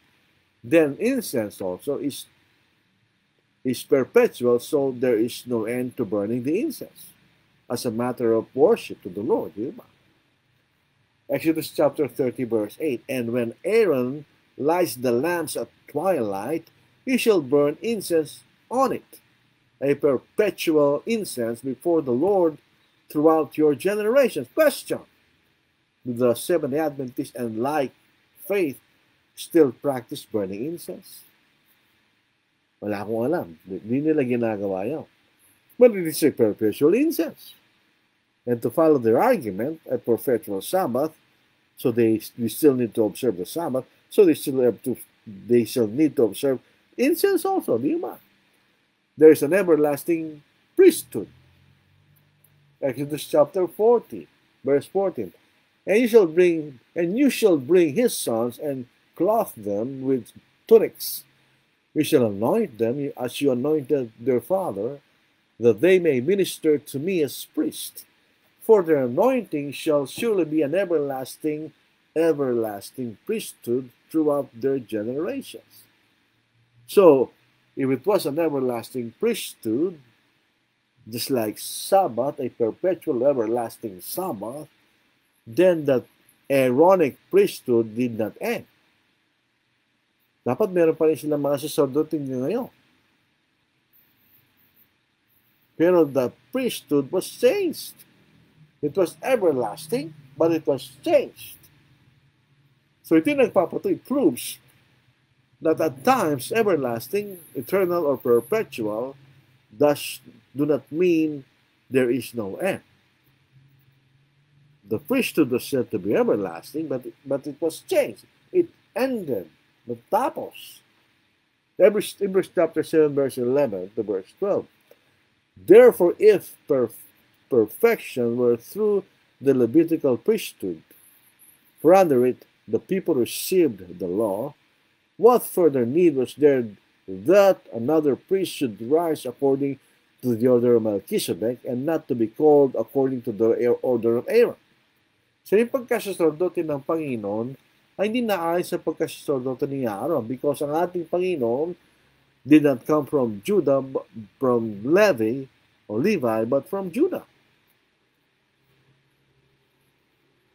then incense also is perpetual, so there is no end to burning the incense as a matter of worship to the Lord. Exodus chapter 30 verse 8, and when Aaron lights the lamps at twilight, he shall burn incense on it, a perpetual incense before the Lord throughout your generations. Question: do the Seventh-day Adventists and like faith still practice burning incense? Wala akong alam. Hindi nila ginagawa yan. But it is a perpetual incense. And to follow their argument, a perpetual Sabbath, so they still need to observe the Sabbath, so they still need to observe incense also, di ba? There is an everlasting priesthood. Exodus chapter 40, verse 14. And you shall bring his sons and clothe them with tunics. You shall anoint them as you anointed their father, that they may minister to me as priests. For their anointing shall surely be an everlasting priesthood throughout their generations. So, if it was an everlasting priesthood, just like Sabbath, a perpetual everlasting Sabbath, then that Aaronic priesthood did not end. Dapat meron pa rin silang mga sacerdote ngayon. Pero the priesthood was changed. It was everlasting, but it was changed. So ito yung nagpapatuloy. It proves that at times, everlasting, eternal, or perpetual thus do not mean there is no end. The priesthood was said to be everlasting, but it was changed. It ended. Natapos. Hebrews chapter 7, verse 11 to verse 12. Therefore, if perfection were through the Levitical priesthood, for under it the people received the law, what further need was there that another priest should rise according to the order of Melchizedek and not to be called according to the order of Aaron? So yung pagkasaserdote ng Panginoon ay hindi naayon sa pagkasaserdote ni Aaron, because ang ating Panginoon did not come from Judah, from Levi, but from Judah.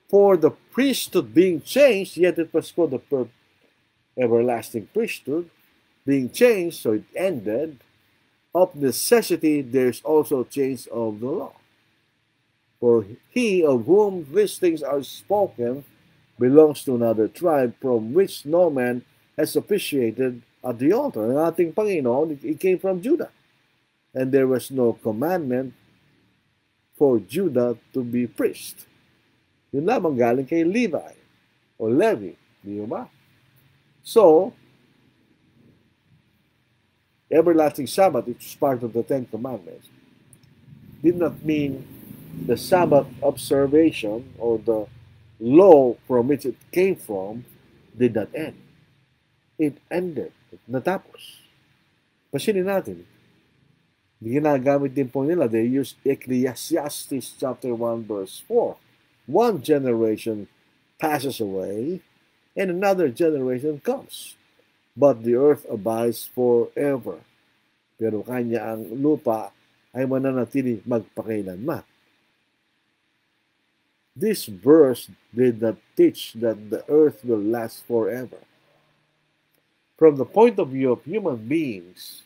For the priesthood being changed, yet it was called the everlasting priesthood, being changed, so it ended. Of necessity, there's also change of the law. For he of whom these things are spoken belongs to another tribe from which no man has officiated at the altar. Ang ating Panginoon, it came from Judah. And there was no commandment for Judah to be priest. Yun lamang galing kay Levi o Levi. Di ba? So, everlasting Sabbath, which is part of the Ten Commandments, did not mean the Sabbath observation or the law from which it came from did not end. It ended. Natapos. Pasinin natin. Ginagamit din po nila. They used Ecclesiastes chapter 1 verse 4. One generation passes away and another generation comes, but the earth abides forever. pero kanya ang lupa ay mananatili magpakailanman. This verse did not teach that the earth will last forever. From the point of view of human beings,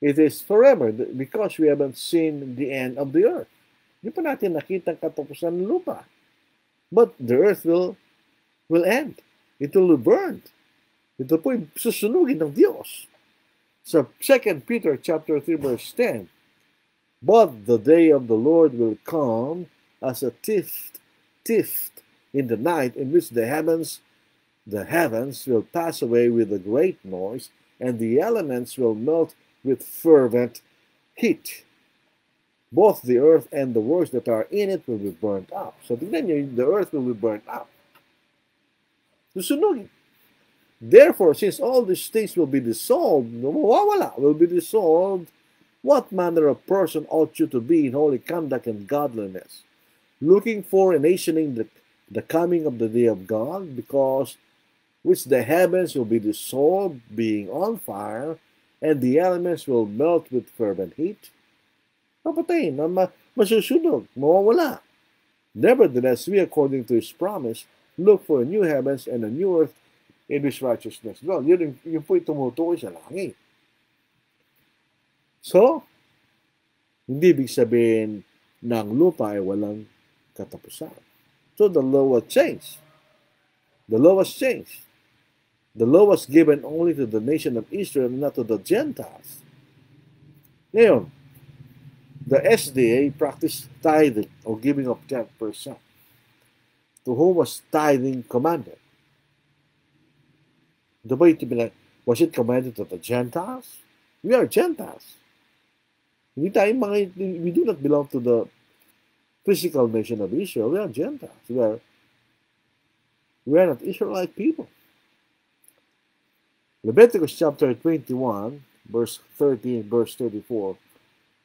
it is forever because we haven't seen the end of the earth. Hindi pa natin nakita ang katapusan ng lupa. But the earth will end. It will be burned. Ito po yung susunugin ng Diyos. Sa 2 Peter chapter 3 verse 10, but the day of the Lord will come as a thief in the night, in which the heavens will pass away with a great noise, and the elements will melt with fervent heat. Both the earth and the works that are in it will be burnt up. So tignan nyo, the earth will be burnt up. Susunugin. Therefore, since all these things will be dissolved, will be dissolved, what manner of person ought you to be in holy conduct and godliness, looking for and hastening the coming of the day of God, because which the heavens will be dissolved, being on fire, and the elements will melt with fervent heat? Papatayin, masusunog, mawawala. Nevertheless, we, according to His promise, look for a new heavens and a new earth in which righteousness dwells. Yun po tumutukoy sa langit. So, hindi ibig sabihin na ang lupa ay walang katapusan. So, the law was changed. The law was changed. The law was given only to the nation of Israel, not to the Gentiles. Ngayon, the SDA practiced tithing or giving of 10%. To whom was tithing commanded? Was it commanded to the Gentiles? We are Gentiles. We do not belong to the physical nation of Israel. We are Gentiles. We are not Israelite people. Leviticus chapter 21, verse 30 and verse 34.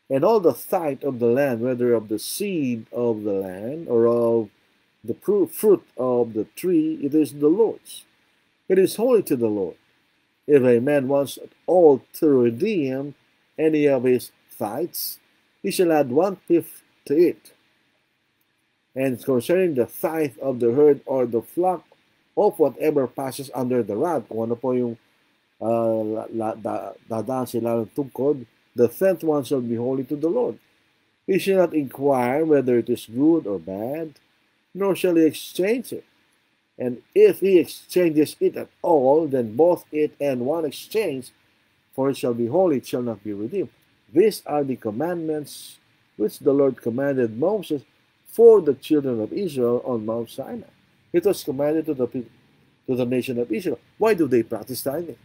And all the tithe of the land, whether of the seed of the land or of the fruit of the tree, it is the Lord's. It is holy to the Lord. If a man wants at all to redeem any of his tithes, he shall add 1/5 to it. And concerning the tithe of the herd or the flock of whatever passes under the rod, kung ano po yung dadaan sila ng tungkod, the 10th one shall be holy to the Lord. He shall not inquire whether it is good or bad, nor shall he exchange it. And if he exchanges it at all, then both it and one exchange, for it shall be holy, it shall not be redeemed. These are the commandments which the Lord commanded Moses for the children of Israel on Mount Sinai. It was commanded to the nation of Israel. Why do they practice tithing?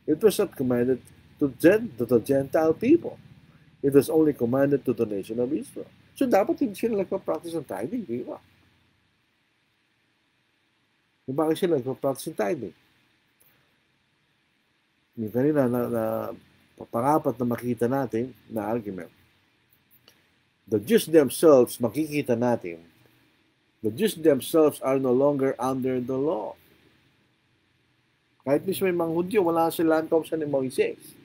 It was not commanded to the Gentile people. It was only commanded to the nation of Israel. So dapat hindi sila nagpa-practice ng tithing, di ba? Bakit sila nagpa-practice ng tithing? Yung kanina na pangapat na makita natin na argument. The Jews themselves, makikita natin, the Jews themselves are no longer under the law. Kahit mismo yung mga Hudyo, wala silang kausan ni Moises.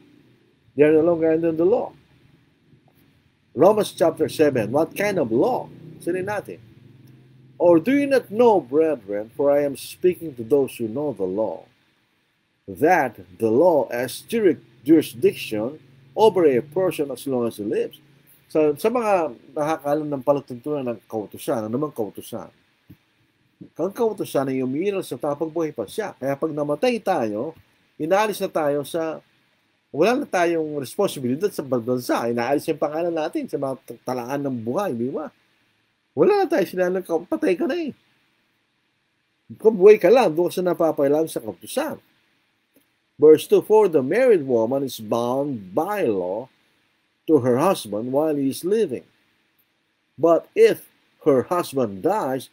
They are no longer under the law. Romans chapter 7, what kind of law? Sinin natin. Or do you not know, brethren, for I am speaking to those who know the law, that the law has jurisdiction over a person as long as he lives? So, sa mga nakakalam ng palatuntunan ng kautusan, ano namang kautusan? Kang kautusan ay umiiral sa tapang buhay pa siya. Kaya pag namatay tayo, inaalis na tayo sa, wala na tayong responsibilidad sa bansa. Inaalis yung pangalan natin sa mga talaan ng buhay, di ba? Wala na tayo sinalang, patay ka na eh. Kung buhay ka lang, doon ka sa napapailan sa kautusan. Verse 2, for the married woman is bound by law to her husband while he is living. But if her husband dies,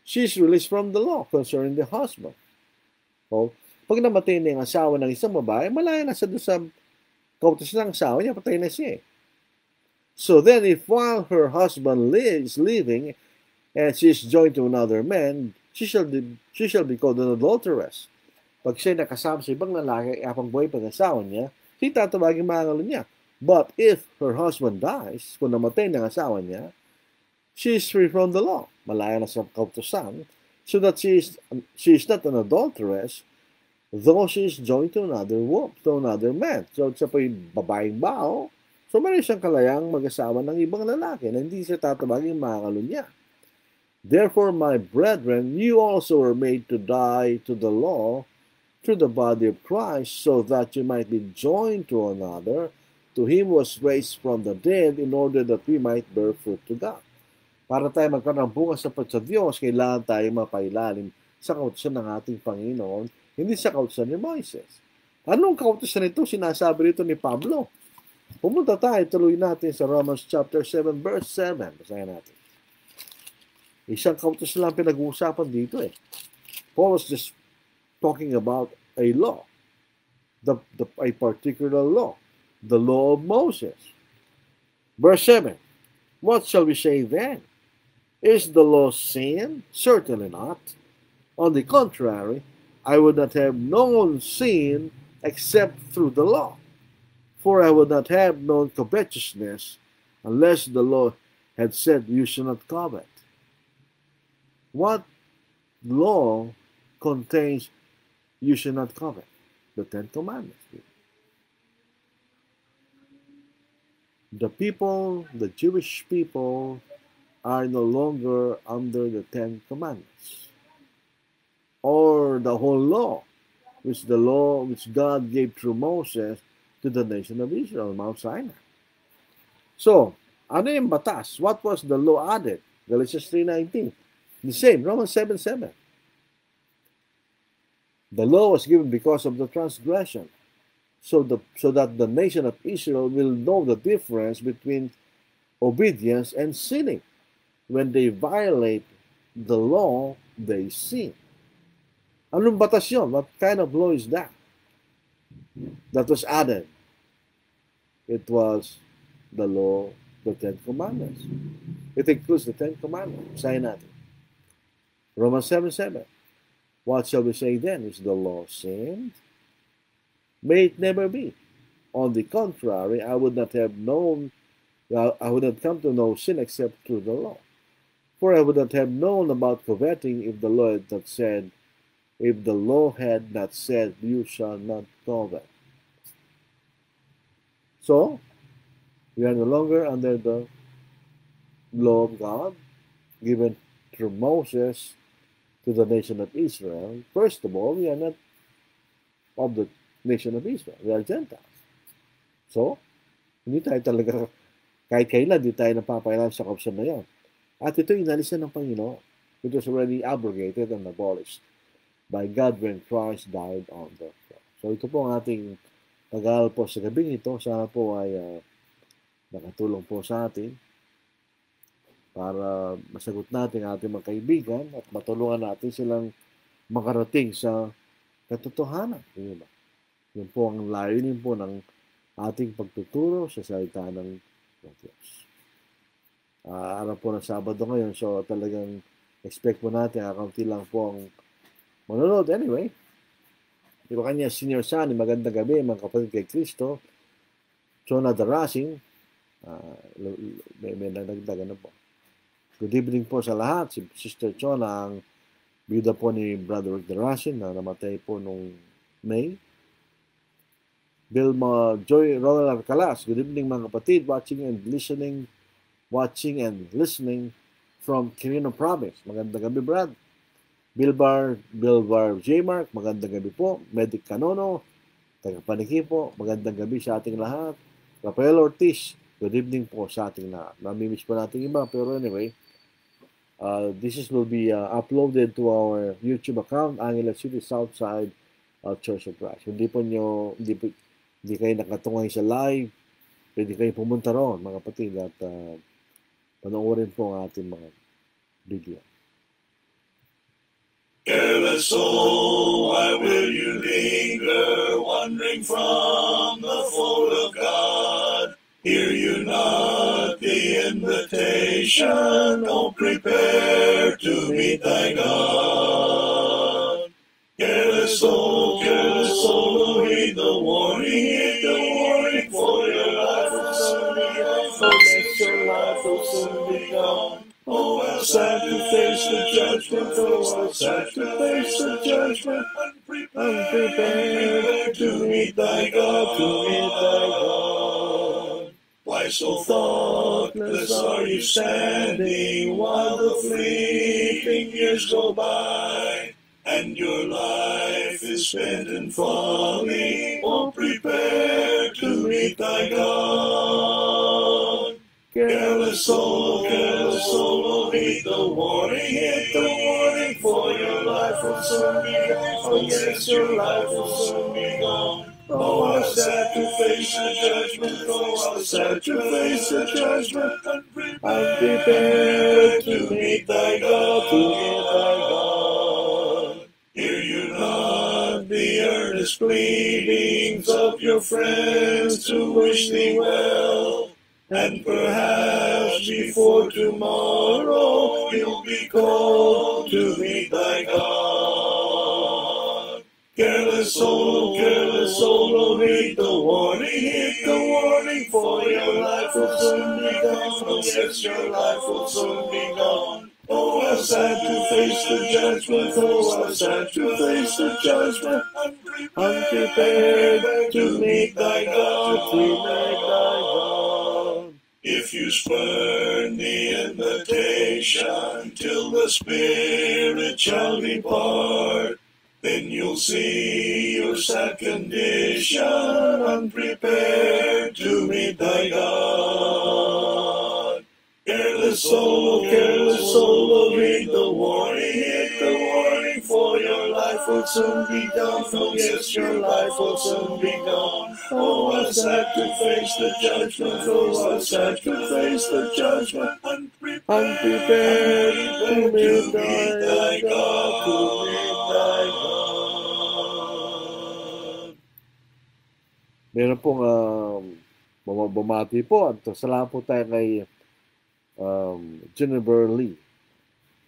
she is released from the law concerning the husband. O, pag namatay na yung asawa ng isang babae, malaya na siya doon sa kautusan ng asawa niya, patay na siya eh. So then, if while her husband is living and she is joined to another man, she shall be called an adulteress. Pag siya nakasama sa ibang lalaki, apang buhay pag-asawa niya, Hindi tatawagin mga ngalan niya. But if her husband dies, kung namatay ng asawa niya, she is free from the law. Malaya na sa kautusan, so that she is not an adulteress, though she is joined to another woman, to another man. So, siya po yung babaeng bao. So, meron siyang kalayang mag-asawa ng ibang lalaki na hindi siya tatawagin mga ngalan niya. Therefore, my brethren, you also were made to die to the law through the body of Christ, so that you might be joined to another. To him was raised from the dead, in order that we might bear fruit to God. Para tayo magkaroon ng bunga sa Diyos, kailangan tayo mapailalim sa kautusan ng ating Panginoon, hindi sa kautusan ni Moises. Anong kautusan ito? Sinasabi rito ni Pablo. Pumunta tayo, tuloy natin sa Romans chapter 7, verse 7. Basahin natin. Isang kautusan lang pinag-uusapan dito eh. Paul was just talking about a law, a particular law, the law of Moses. Verse 7, what shall we say then? Is the law sin? Certainly not. On the contrary, I would not have known sin except through the law. For I would not have known covetousness unless the law had said, you should not covet. What law contains you should not covet? The Ten Commandments. The people, the Jewish people, are no longer under the Ten Commandments or the whole law, which God gave through Moses to the nation of Israel, Mount Sinai. So, ano yung batas? What was the law added? Galatians 3:19. The same, Romans 7:7. The law was given because of the transgression, so that the nation of Israel will know the difference between obedience and sinning. When they violate the law, they sin. Anong batas yun? What kind of law is that? That was added. It was the law, the Ten Commandments. It includes the Ten Commandments. Say natin. Romans 7:7. What shall we say then? Is the law sin? May it never be. On the contrary, I would not come to know sin except through the law. For I would not have known about coveting if the law had not said, you shall not covet. So, we are no longer under the law of God given through Moses to the nation of Israel. First of all, we are not of the nation of Israel. We are Gentiles. So, hindi tayo talaga, kahit kailan, hindi tayo napapailan sa kautusan na yan. At ito inalisan ng Panginoon. It was already abrogated and abolished by God when Christ died on the cross. So, ito po ang ating pag-aaral po sa gabing ito. Sana po ay nakatulong po sa atin para masagot natin ang ating mga kaibigan at matulungan natin silang makarating sa katotohanan. Diba? Yun po ang layunin po ng ating pagtuturo sa salita ng Diyos. Araw po ng Sabado ngayon, so talagang expect po natin, kaunti lang po ang manonood. Anyway, di ba kanya Senior Sunny, magandang gabi, mga kapatid kay Kristo. Chona Darasing, may nagdagdagan na po. Good evening po sa lahat. Si Sister Chona, ang bida po ni Brother Darasing na namatay po nung May. Vilma Joy Ronald Arcalas, good evening mga kapatid, watching and listening from Quirino Province. Magandang gabi, Brad. Bilbar J. Mark, magandang gabi po. Medic Canono, taga-Paniki po, magandang gabi sa ating lahat. Rafael Ortiz, good evening po sa ating lahat. Namimiss po natin iba, pero anyway, this will be uploaded to our YouTube account, Angela City Southside Church of Christ. Hindi kayo nakatungay sa live, pwede kayo pumunta roon, mga kapatid, at panoorin po ang ating mga video. Careless soul, why will you linger, wandering from the fold of God? Hear you not the invitation, oh, prepare to meet thy God. Careless soul, oh, heed the warning, soon be gone. Oh, how sad to face the judgment, oh, how sad to face the judgment, unprepared to meet thy God, to meet thy God. Why so thoughtless are you standing while the fleeting years go by, and your life is spent in folly? Oh, prepare to meet thy God. Careless soul, oh, heed the warning, for your life will soon be gone. Oh, yes, your life will soon be gone. Oh, how sad to face the judgment, oh, how sad to face the judgment, unprepared to meet thy God, to meet thy God. Hear you not the earnest pleadings of your friends to wish thee well, and perhaps before tomorrow you'll be called to meet thy God. Careless soul, oh, heed the warning, for your life will soon be gone. Oh, yes, your life will soon be gone. Oh, how sad to face the judgment, oh, how sad to face the judgment, unprepared to meet thy God, to meet thy God. If you spurn the invitation till the Spirit shall depart, then you'll see your sad condition, unprepared to meet thy God. Careless soul, oh, heed the warning, for your life will soon be gone. Oh, yes, your life will soon be gone. Oh, how sad to face the judgment, oh, how sad to face the judgment, unprepared to meet thy God, to meet thy God. Meron pong bumati po at salamat po tayo kay Jennifer Lee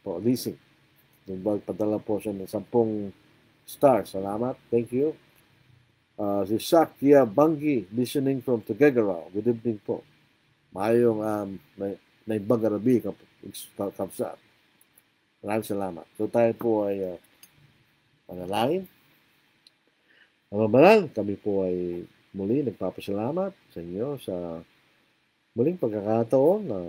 po, leasing. Padala po siya ng 10 stars. Salamat. Thank you. Si Shakya Bangi, listening from Tuguegarao. Good evening po. Mayong naibagarabi kapsat. Maraming salamat. So tayo po ay panalangin. Ang banal, kami po ay muli nagpapasalamat sa inyo sa muling pagkakataon na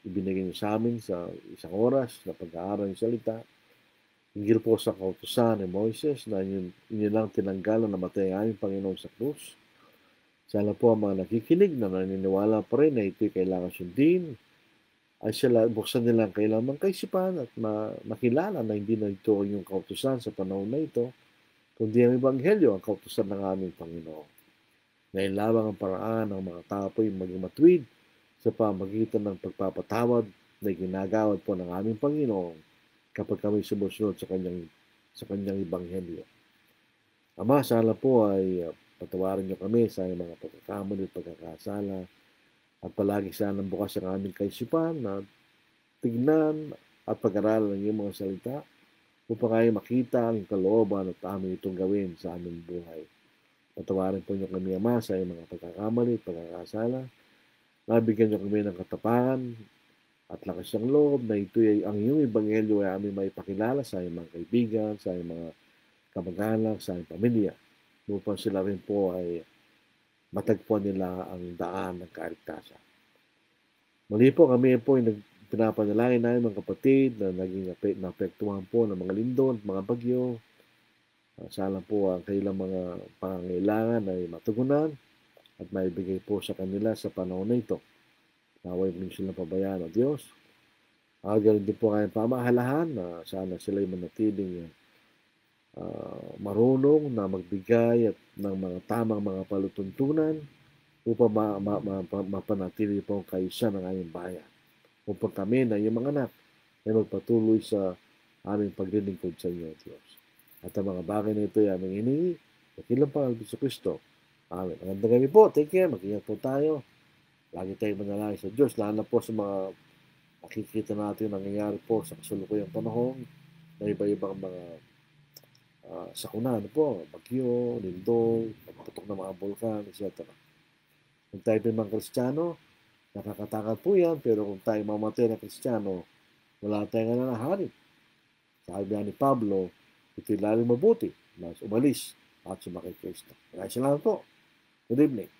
ibinigay niyo sa amin sa isang oras na pag-aaral ng salita. Hinggil po sa kautusan ni Moises na inyo lang tinanggal na namatay ang aming Panginoon sa krus. Sana po ang mga nakikinig na naniniwala pa rin na ito'y kailangan sundin, ay sila buksan nilang kailangan kaisipan at makilala na hindi na ito yung kautusan sa panahon na ito, kundi ang Ebanghelyo ang kautusan ng aming Panginoon. Ngayon lamang ang paraan ng mga tao po yung maging matuwid sa pamagitan ng pagpapatawad na ginagawad po ng aming Panginoon kapag kami sumusunod sa kanyang Ebanghelyo. Ama, sana po ay patawarin niyo kami sa mga pagkakamali at pagkakasala at palagi sana bukas ang aming kaisipan na tignan at pag-aralan ng iyong mga salita upang kayo makita ang kalooban at amin itong gawin sa aming buhay. Patawarin po niyo kami, Ama, sa iyong mga pagkakamali at pagkakasala. Nabigyan niyo kami ng katapangan at lakas ng loob na ito ay ang iyong Ebanghelyo ay aming maipakilala sa iyong mga kaibigan, sa iyong mga kamag-anak, sa iyong pamilya. Upang sila rin po ay matagpuan nila ang daan ng kaligtasan. Muli po kami po ay pinapanalangin namin mga kapatid na naging naapektuhan po ng mga lindol at mga bagyo. Sana po ang kailang mga pangangailangan ay matugunan at maibigay po sa kanila sa panahon na ito. Naway po silang pabayaan ng Diyos. Ganun din po kayong pamahalahan na sana sila ay manatiling marunong na magbigay at ng mga tamang mga palutuntunan upang mapanatili po ang kaayusan ng aming bayan. Upang kami na iyong mga anak ay magpatuloy sa aming paglilingkod sa inyo, Diyos. At ang mga bagay na ito ay aming hinihingi sa kilang pangalan sa Kristo. Amen. Magandang gabi po. Take care. Mag-ingat po tayo. Lagi tayong manalangin sa Diyos. Lalo na po sa mga nakikita natin nangyayari po sa kasalukuyang panahon na iba-ibang mga sakuna, bagyo, lindol, pagputok ng mga bulkan, etc. Kung tayo mga Kristiyano, Nakakatakot po yan, pero kung tayo mamatay na Kristiyano, wala tayong alalahanin. Sabi nga ni Pablo, ito'y lalong mabuti, mas umalis at sumakay Kristo. Maraming salamat po. Good evening.